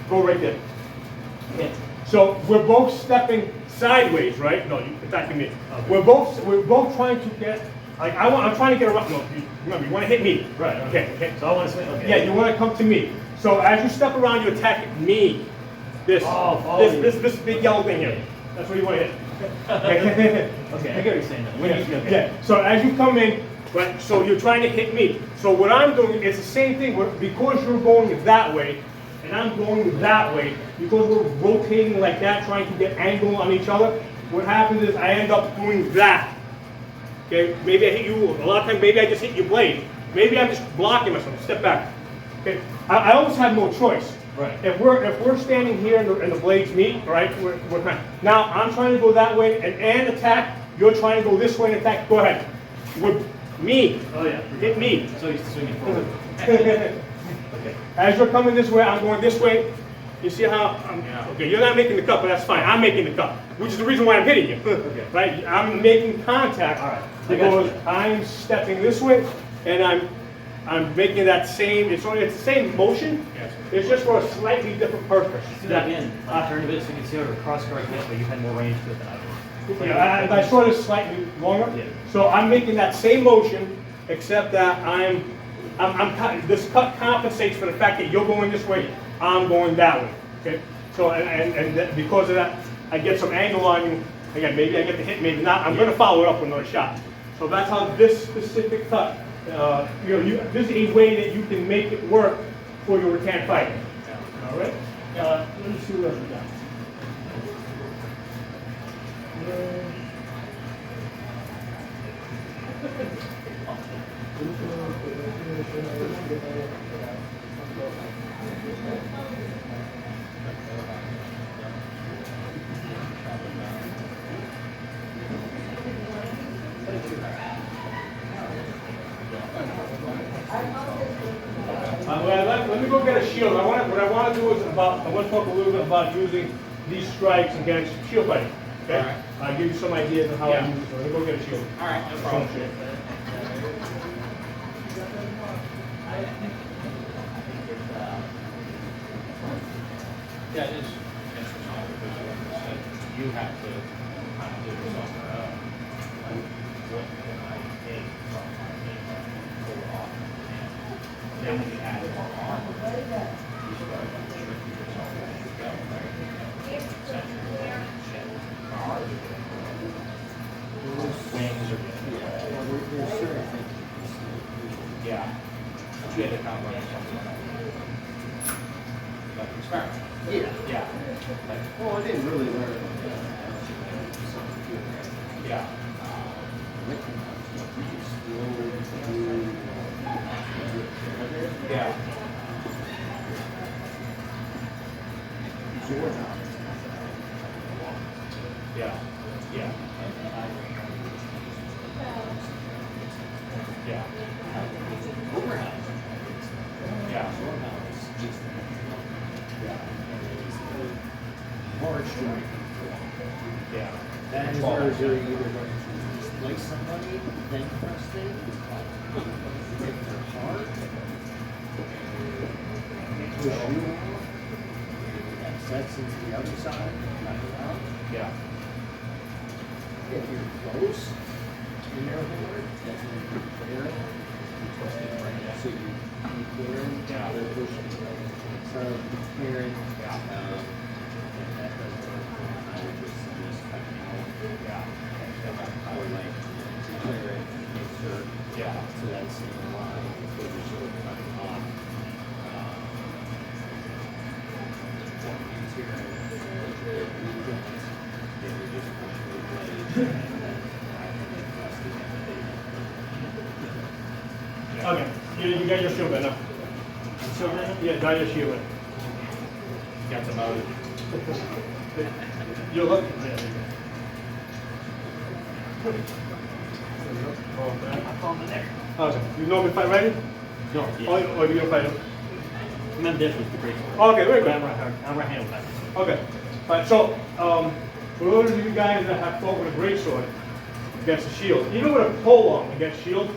go right there. Okay. So we're both stepping sideways, right? No, you're attacking me. Okay. We're both trying to get. Like I'm trying to get around. No, remember you want to hit me. Right. Okay. Okay. So I want to swing. Okay. Yeah, you want to come to me. So as you step around, you attack me. This big yellow thing here. That's what you want to hit. Okay, I get what you're saying now. When you, okay. Yeah. So as you come in, right, so you're trying to hit me. So what I'm doing is the same thing. Because you're going that way, and I'm going that way, because we're rotating like that, trying to get angle on each other, what happens is I end up doing that. Okay, maybe I hit you, a lot of times maybe I just hit your blade. Maybe I'm just blocking myself, step back. Okay, I almost have no choice. Right. If we're standing here and the blades meet, right, we're kind of, now I'm trying to go that way and attack, you're trying to go this way and attack, go ahead. With me. Oh yeah. Hit me. So he's swinging forward. Okay. As you're coming this way, I'm going this way. You see how okay, you're not making the cut, but that's fine. I'm making the cut, which is the reason why I'm hitting you. Okay. Right? I'm making contact. All right. Because I'm stepping this way and I'm making that same, it's the same motion. Yes. It's just for a slightly different purpose. Do that again. Turn a bit so you can see how the cross guard hit, but you had more range to it than I did. Yeah, and I saw this slightly longer. Yeah. So I'm making that same motion, except that this cut compensates for the fact that you're going this way, I'm going that way. Okay. So and because of that, I get some angle on you. Again, maybe I get the hit, maybe not. I'm going to follow it up with another shot. So that's how this specific cut. This is a way that you can make it work for your rattan fighting. All right. Let me see what else we got. Let me go get a shield. What I want to do is I want to talk a little bit about using these strikes against shield fighting. Okay? All right. I'll give you some ideas of how I use it. So let me go get a shield. All right, no problem. Yeah, it is interesting because you have to kind of do this on your own. Like, what can I take from my hema and pull it off? And then when you add more armor, you start restricting yourself as you go, right? Essentially, shit. Cars are good. Wings are good. Yeah. But you had to kind of learn something like experiment. Yeah. Like, Well, I didn't really learn. yeah. Yeah. Yeah, yeah. Yeah. Overhead. Yeah. More extreme. Yeah. That is where you're either going to displace somebody, then press it, if they're hard, push you off, that sets into the other side, cut it out. Yeah. If you're close in their board, that's when you clear it, you twist it right now. So you clear it, Yeah. they're pushing it. So clearing, and that doesn't work, I would just cut it out. Yeah. I would like to clear it, insert Yeah. to that single line, so you're sort of cutting off. Interior, the regions, then you're just pushing the blade, and then I can press the end. Okay, you got your shield now. So then, Yeah, got your shield. Got the motive. You look. Okay, you normally fight ready? no, Or you gonna fight him? and then this was the Greatsword. Okay, very good. I'm right handle that. Okay, right, so, for those of you guys that have fought with a greatsword against a shield, even with a polearm against shield,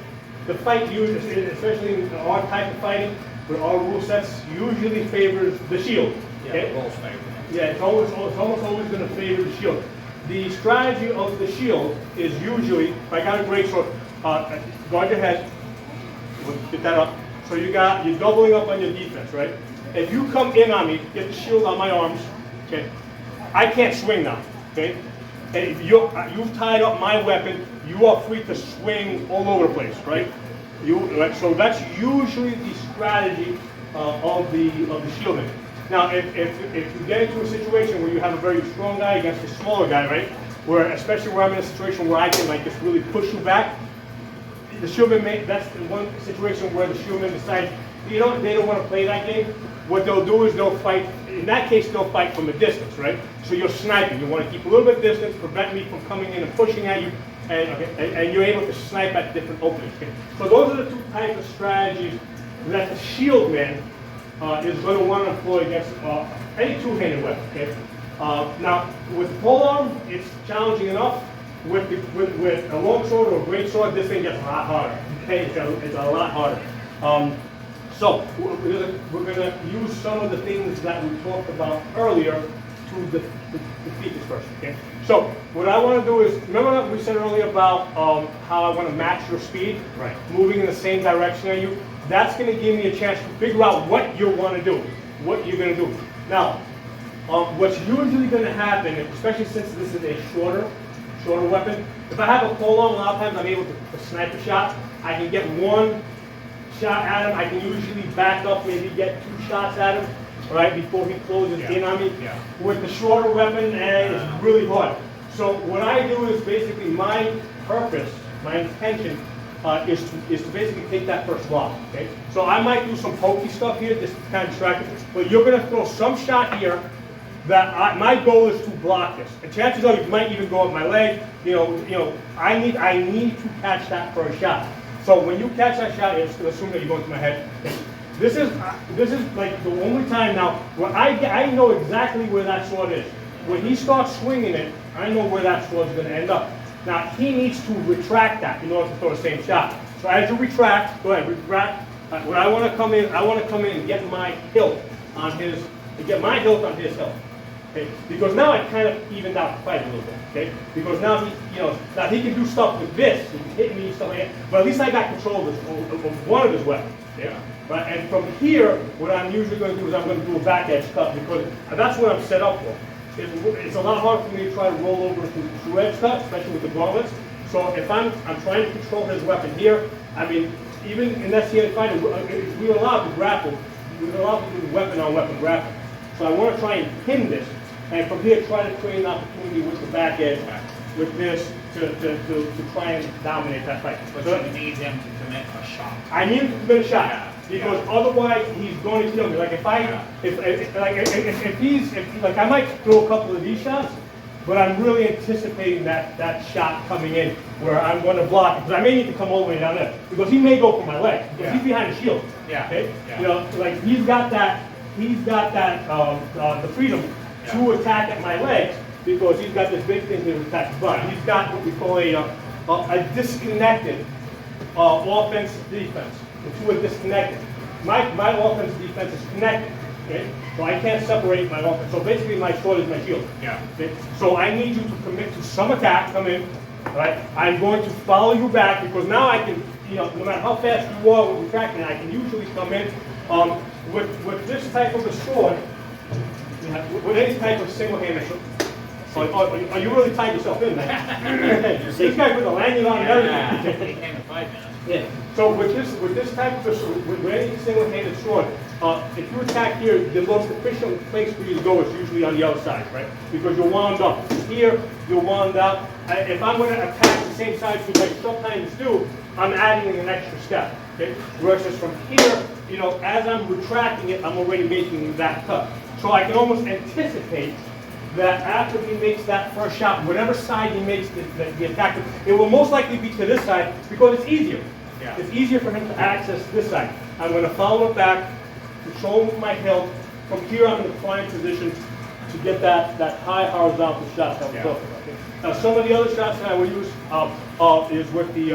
the fight usually, especially in our type of fighting, with our rule sets, usually favors the shield. Okay? Rolls favor. Yeah, it's almost always going to favor the shield. The strategy of the shield is usually, if I got a greatsword, guard your head, get that up. So you're doubling up on your defense, right? If you come in on me, get the shield on my arms, okay? I can't swing now, okay? And if you've tied up my weapon, you are free to swing all over the place, right? Right? So that's usually the strategy of the shielding. Now, if you get into a situation where you have a very strong guy against a smaller guy, right? Especially where I'm in a situation where I can like just really push you back, the shieldman that's the one situation where the shieldman decides they don't want to play that game. What they'll do is they'll fight. In that case, they'll fight from a distance, right? So you're sniping. You want to keep a little bit of distance, prevent me from coming in and pushing at you, and you're able to snipe at different openings. Okay? So those are the two types of strategies that the shieldman is going to want to employ against any two-handed weapon. Okay? Now, with polearm, it's challenging enough. With a longsword or a greatsword, this thing gets a lot harder. Okay, it's a lot harder. So we're gonna use some of the things that we talked about earlier to defeat this person. Okay. So what I want to do is remember that we said earlier about how I want to match your speed, Right. moving in the same direction as you. That's going to give me a chance to figure out what you want to do, what you're going to do. Now, what's usually going to happen, especially since this is a shorter weapon. If I have a polearm, a lot of times I'm able to snipe a shot. I can get one shot at him. I can usually back up, maybe get 2 shots at him, right, before he closes in on me. Yeah. With the shorter weapon, it's really hard. So what I do is basically my purpose, my intention, is to basically take that first block. Okay. So I might do some pokey stuff here, just to kind of distract you, but you're going to throw some shot here. My goal is to block this. And chances are you might even go up my leg. I need to catch that first shot. So when you catch that shot, it's going to assume that you're going to my head. This is like the only time now where I know exactly where that sword is. When he starts swinging it, I know where that sword is going to end up. Now he needs to retract that in order to throw the same shot. So as you retract, go ahead, retract. When I want to come in, and get my hilt on his hilt. Okay? Because now I kind of evened out the fight a little bit. Okay? Because now he can do stuff with this, he can hit me, stuff like that. But at least I got control of one of his weapons. Okay? Right? And from here, what I'm usually going to do is I'm going to do a back edge cut because that's what I'm set up for. It's a lot harder for me to try to roll over to true edge cut, especially with the gauntlets. So if I'm trying to control his weapon here, I mean, even in SCA fighting, we were allowed to grapple. We were allowed to do weapon on weapon grapple. So I want to try and pin this. And from here, try to create an opportunity with the back edge, with this, to try and dominate that fight. But you need him to commit a shot. I need him to commit a shot. Because otherwise, he's going to kill me. Like I might throw a couple of these shots, but I'm really anticipating that shot coming in where I'm going to block it, because I may need to come all the way down there, because he may go for my leg, because he's behind the shield. Yeah. Okay? Yeah. You know, like he's got that the freedom to attack at my legs, because he's got this big thing here to attack, but he's got what we call a disconnected offensive defense. The two are disconnected. My offensive defense is connected. Okay, so I can't separate my offense. So basically, my sword is my shield. Yeah. Okay? So I need you to commit to some attack. Come in. Right. I'm going to follow you back, because now I can, you know, no matter how fast you are with retracting, I can usually come in with this type of a sword. With any type of single-handed sword. Are you really tied yourself in, man? This guy put the lanyard on and everything. He came to fight, man. Yeah. So with this type of a sword, with any single-handed sword, if you attack here, the most efficient place for you to go is usually on the other side, right? Because you're wound up. Here, you're wound up. If I'm going to attack the same side, which I sometimes do, I'm adding an extra step. Okay. Versus from here, you know, as I'm retracting it, I'm already making that cut. So I can almost anticipate that after he makes that first shot, whatever side he makes the attack, it will most likely be to this side, because it's easier. Yeah. It's easier for him to access this side. I'm going to follow it back, control with my hilt. From here, I'm in the flying position to get that high horizontal shot that we're talking about. Now, some of the other shots that I will use is with the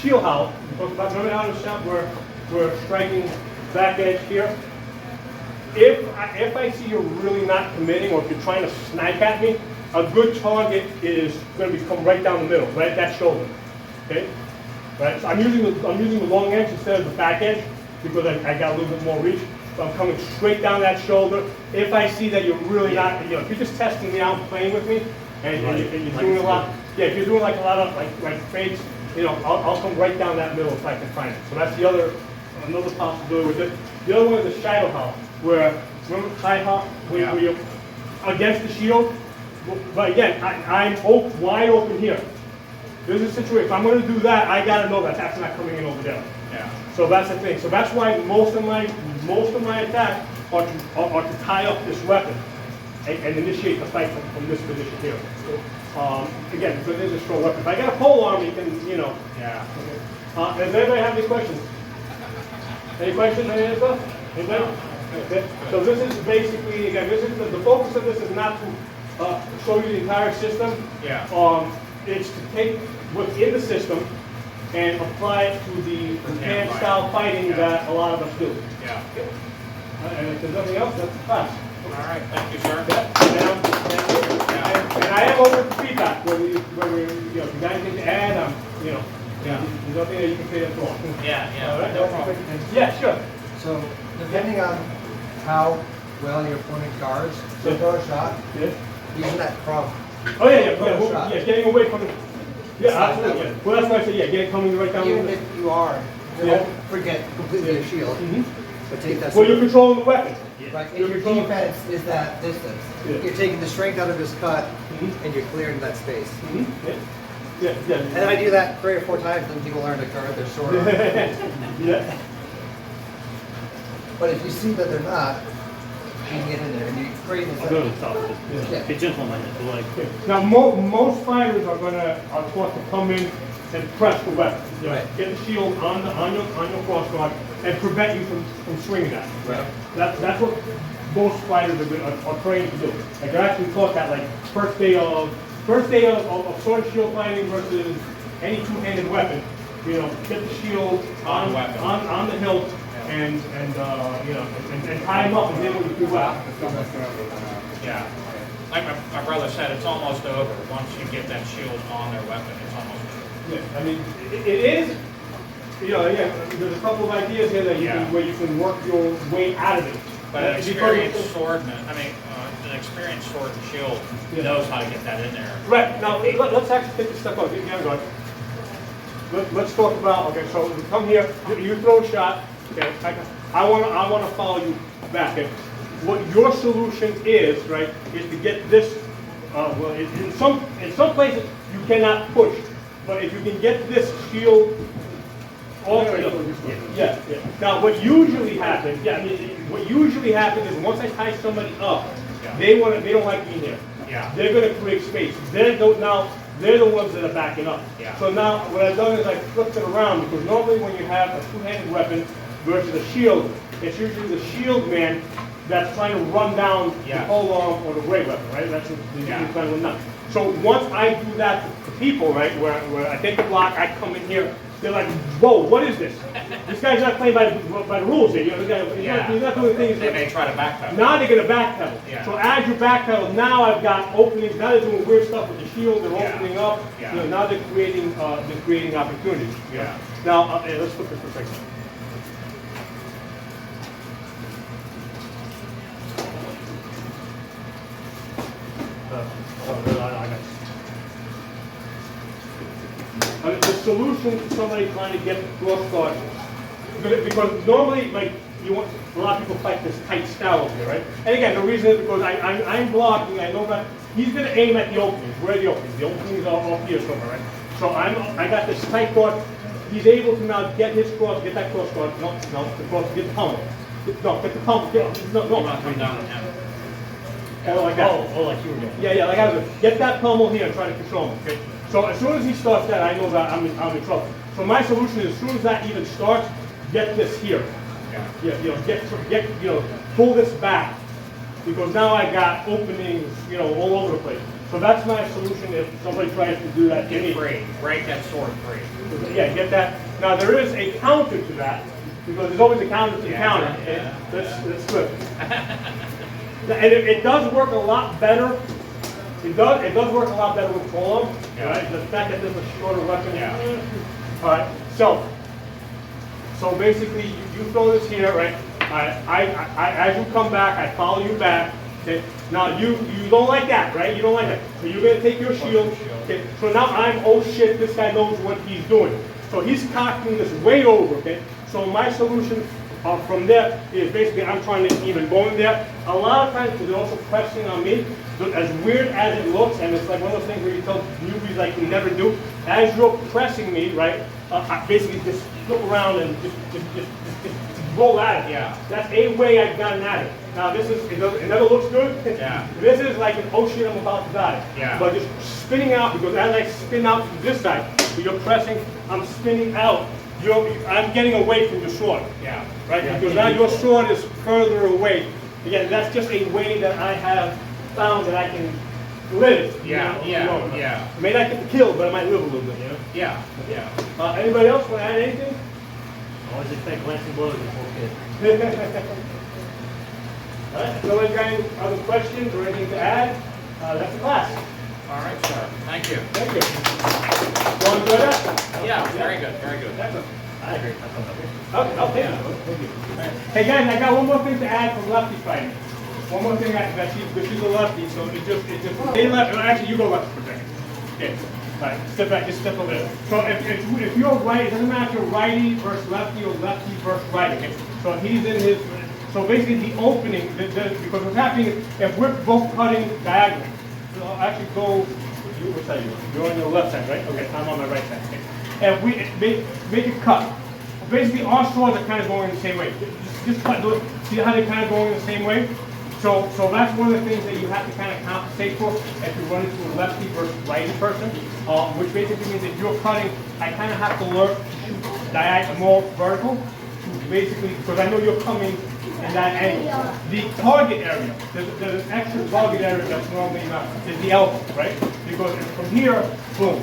shield howl. We talked about, remember how the shot where we're striking back edge here? If I see you're really not committing, or if you're trying to snipe at me, a good target is going to come right down the middle, right at that shoulder. Okay, right. So I'm using the long edge instead of the back edge, because I got a little bit more reach. So I'm coming straight down that shoulder. If I see that you're really not, you know, if you're just testing me out, playing with me, and you're doing a lot, if you're doing like a lot of like fakes, you know, I'll come right down that middle if I can find it. So that's another possibility with it. The other one is the shadow howl, where, remember high howl, where you're against the shield, but again, I'm wide open here. There's a situation, if I'm going to do that, I got to know that that's not coming in over there. Yeah. So that's the thing. So that's why most of my attacks are to tie up this weapon and initiate the fight from this position here. Again, because it is a strong weapon. If I got a pole arm, you can, you know. Yeah. Does anybody have any questions? Any questions? Any stuff? Anybody? Okay. So this is basically, again, this is the focus of this is not to show you the entire system. Yeah. It's to take what's in the system and apply it to the hand style fighting that a lot of us do. Yeah. And if there's nothing else, that's the class. All right. Thank you, sir. And I am open to feedback, whether you know, if you got anything to add, you know, there's nothing that you can say that's wrong. Yeah. All right? No problem. Yeah, sure. So depending on how well your opponent guards, so throw a shot, Yeah. using that prompt. Oh yeah, Shot. getting away from it. Yeah, absolutely. Yeah. Well, that's why I said, yeah, coming right down. Even if you are, don't forget completely your shield, but take that. Well, you're controlling the weapon. Right, and You're your controlling. defense is that distance. Yeah. You're taking the strength out of his cut, and you're clearing that space. Yeah. And I do that 3 or 4 times, then people learn to guard their sword. Yeah. But if you see that they're not, you can get in there and you create this. Yeah. Be gentle-minded, like. Now, most fighters are taught to come in and press the weapon. You know, Right. Get the shield on your crossguard and prevent you from swinging that. Right. That's what most fighters are trained to do. Like they're actually taught that, like first day of sword and shield fighting versus any two-handed weapon. You know, get the shield on the hilt. And you know, and tie him up and then when you do out. Yeah. Like my brother said, it's almost over. Once you get that shield on their weapon, it's almost over. Yeah, I mean, it is. You know, yeah. There's a couple of ideas here that where you can work your way out of it. But an experienced swordsman, an experienced sword and shield knows how to get that in there. Right. Now let's actually take this step up. Get going. Let's talk about. Okay, so you come here. You throw a shot. Okay, I want to follow you back. Okay? What your solution is, right, is to get this. Well, in some places you cannot push, but if you can get this shield off, yeah. Now, what usually happens, what usually happens is once I tie somebody up, they don't like being here. Yeah. they're going to create space. They're the ones that are backing up. Yeah. So now what I've done is I flipped it around, because normally when you have a two-handed weapon versus a shield, it's usually the shield man that's trying to run down the pole arm or the great weapon, right? That's what the trying to run down. So once I do that to people, right, where I take the block, I come in here, they're like, whoa, what is this? This guy's not playing by the rules here. You know, he's not doing things. They may try to backpedal. Now they're going to backpedal. Yeah. So as you backpedal, now I've got openings. Now they're doing weird stuff with the shield. They're Yeah. opening up. Yeah. You know, now they're creating opportunities. Yeah. Now let's flip this for a second. The solution to somebody trying to get the cross guard, because normally, like, you want, a lot of people fight this tight style over here, right? And again, the reason is because I'm blocking, I know that he's going to aim at the openings. Where are the openings? The openings are off here somewhere, right? So I got this tight guard. He's able to now get his cross, get that cross guard. No, the cross, get the pummel. No, get the pummel. No. Not coming down on him. Oh, like that. Oh, like you were doing. Yeah, like I was. Get that pummel here and try to control him. Okay. So as soon as he starts that, I know that I'm in trouble. So my solution is, as soon as that even starts, get this here. Yeah. Pull this back, because now I got openings, all over the place. So that's my solution if somebody tries to do that to me. Get free. Break that sword free. Yeah, get that. Now there is a counter to that, because there's always a counter to the counter. Yeah. That's good. And it does work a lot better. It does work a lot better with forearm, right? The fact that there's a shorter weapon. Yeah. All right. So basically, you throw this here, right? As you come back, I follow you back. Okay. Now you don't like that, right? You don't like that. So you're gonna take your shield. Okay. So now oh shit, this guy knows what he's doing. So he's cocking this way over. Okay. So my solution from there is basically I'm trying to even go in there. A lot of times they're also pressing on me. So as weird as it looks, and it's like one of those things where you tell newbies like you never do. As you're pressing me, right? I basically just look around and just roll at it. Yeah. That's a way I've gotten at it. Now it never looks good. Yeah. This is like an oh shit, I'm about to die. Yeah. But just spinning out, because as I spin out to this side, when you're pressing, I'm spinning out. I'm getting away from your sword. Yeah. Right? Because now your sword is further away. Again, that's just a way that I have found that I can live. Yeah. I may not get the kill, but I might live a little bit, Yeah. Anybody else want to add anything? Always expect glancing blows before kids. All right. So, got any other questions or anything to add? That's the class. All right, sir. Thank you. Thank you. You want to enjoy that? Yeah, very good, very good. Excellent. I agree. That's what I'm Okay, I'll take it. Thank you. Hey guys, I got one more thing to add from lefty fighting. One more thing that she's a lefty, so it just they left. Actually, you go left for a second. Okay. All right, step back, just step over there. So if you're right, it doesn't matter if you're righty versus lefty or lefty versus righty. Okay? So he's in his. So basically, the opening, because what's happening is if we're both cutting diagonally, so I'll actually go. Which side you? You're on your left side, right? Okay, I'm on my right side. Okay. And we make a cut. Basically, our swords are kind of going the same way. Just cut. See how they're kind of going the same way? So that's one of the things that you have to kind of compensate for if you run into a lefty versus righty person, which basically means if you're cutting, I kind of have to learn to shoot diagonal, more vertical, to basically, because I know you're coming in that angle. The target area, there's an extra target area that's normally not, is the elbow, right? Because from here, boom.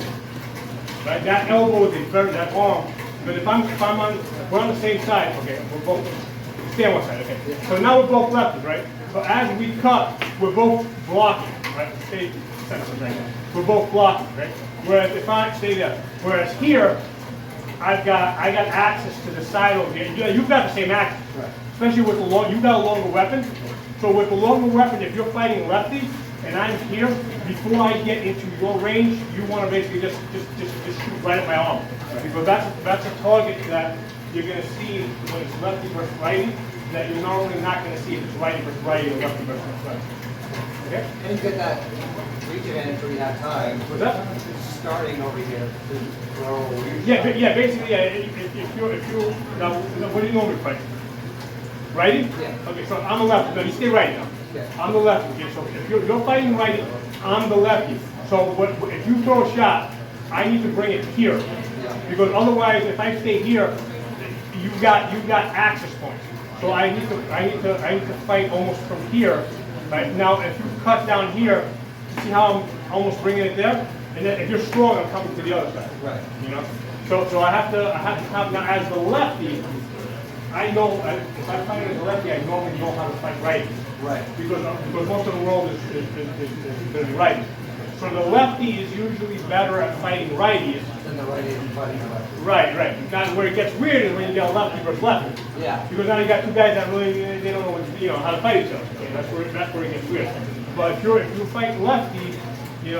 Right? That elbow is that arm. But if we're on the same side, okay, we're both, stay on one side, okay. So now we're both lefties, right? So as we cut, we're both blocking, right? Stay center for a second. We're both blocking, right? Whereas if I stay there, whereas here, I got access to the side over here. You've got the same access, right? Especially with you've got a longer weapon. So with a longer weapon, if you're fighting lefty, and I'm here, before I get into your range, you want to basically just shoot right at my arm. Because that's a target that you're going to see when it's lefty versus righty, that you're normally not going to see if it's righty versus righty or lefty versus lefty. Okay? And you get that reach advantage where you have time. What's that? Starting over here to throw. Yeah, basically, if you now, what do you normally fight? Righty? Yeah. Okay, so I'm a lefty. No, you stay righty now. Yeah. I'm the lefty. Okay, so if you're fighting righty, I'm the lefty. So if you throw a shot, I need to bring it here. Because otherwise, if I stay here, you've got access points. So I need to fight almost from here. Right now, if you cut down here, you see how I'm almost bringing it there, and then if you're strong, I'm coming to the other side. Right. You know. So I have to come now as the lefty. I know if I fight as a lefty, I normally know how to fight righties. Right. Because most of the world is going to be righties. So the lefty is usually better at fighting righties. Then the right hand fighting the left. Right. Now where it gets weird is when you get a lefty versus lefty. Yeah. Because now you got two guys that really they don't know how to fight each other. Okay, that's where it gets weird. But if you fight lefty, you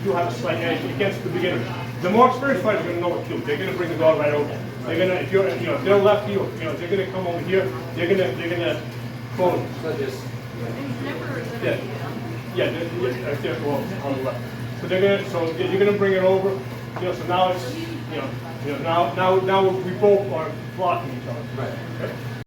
do have a slight edge against the beginners. The more experienced fighters are going to know what to do. They're going to bring the dog right over. They're going to if they're lefty, they're going to come over here. They're going to close. So just. Yeah, well, on the left. So you're gonna bring it over. So now it's now we both are blocking each other. Right. Okay?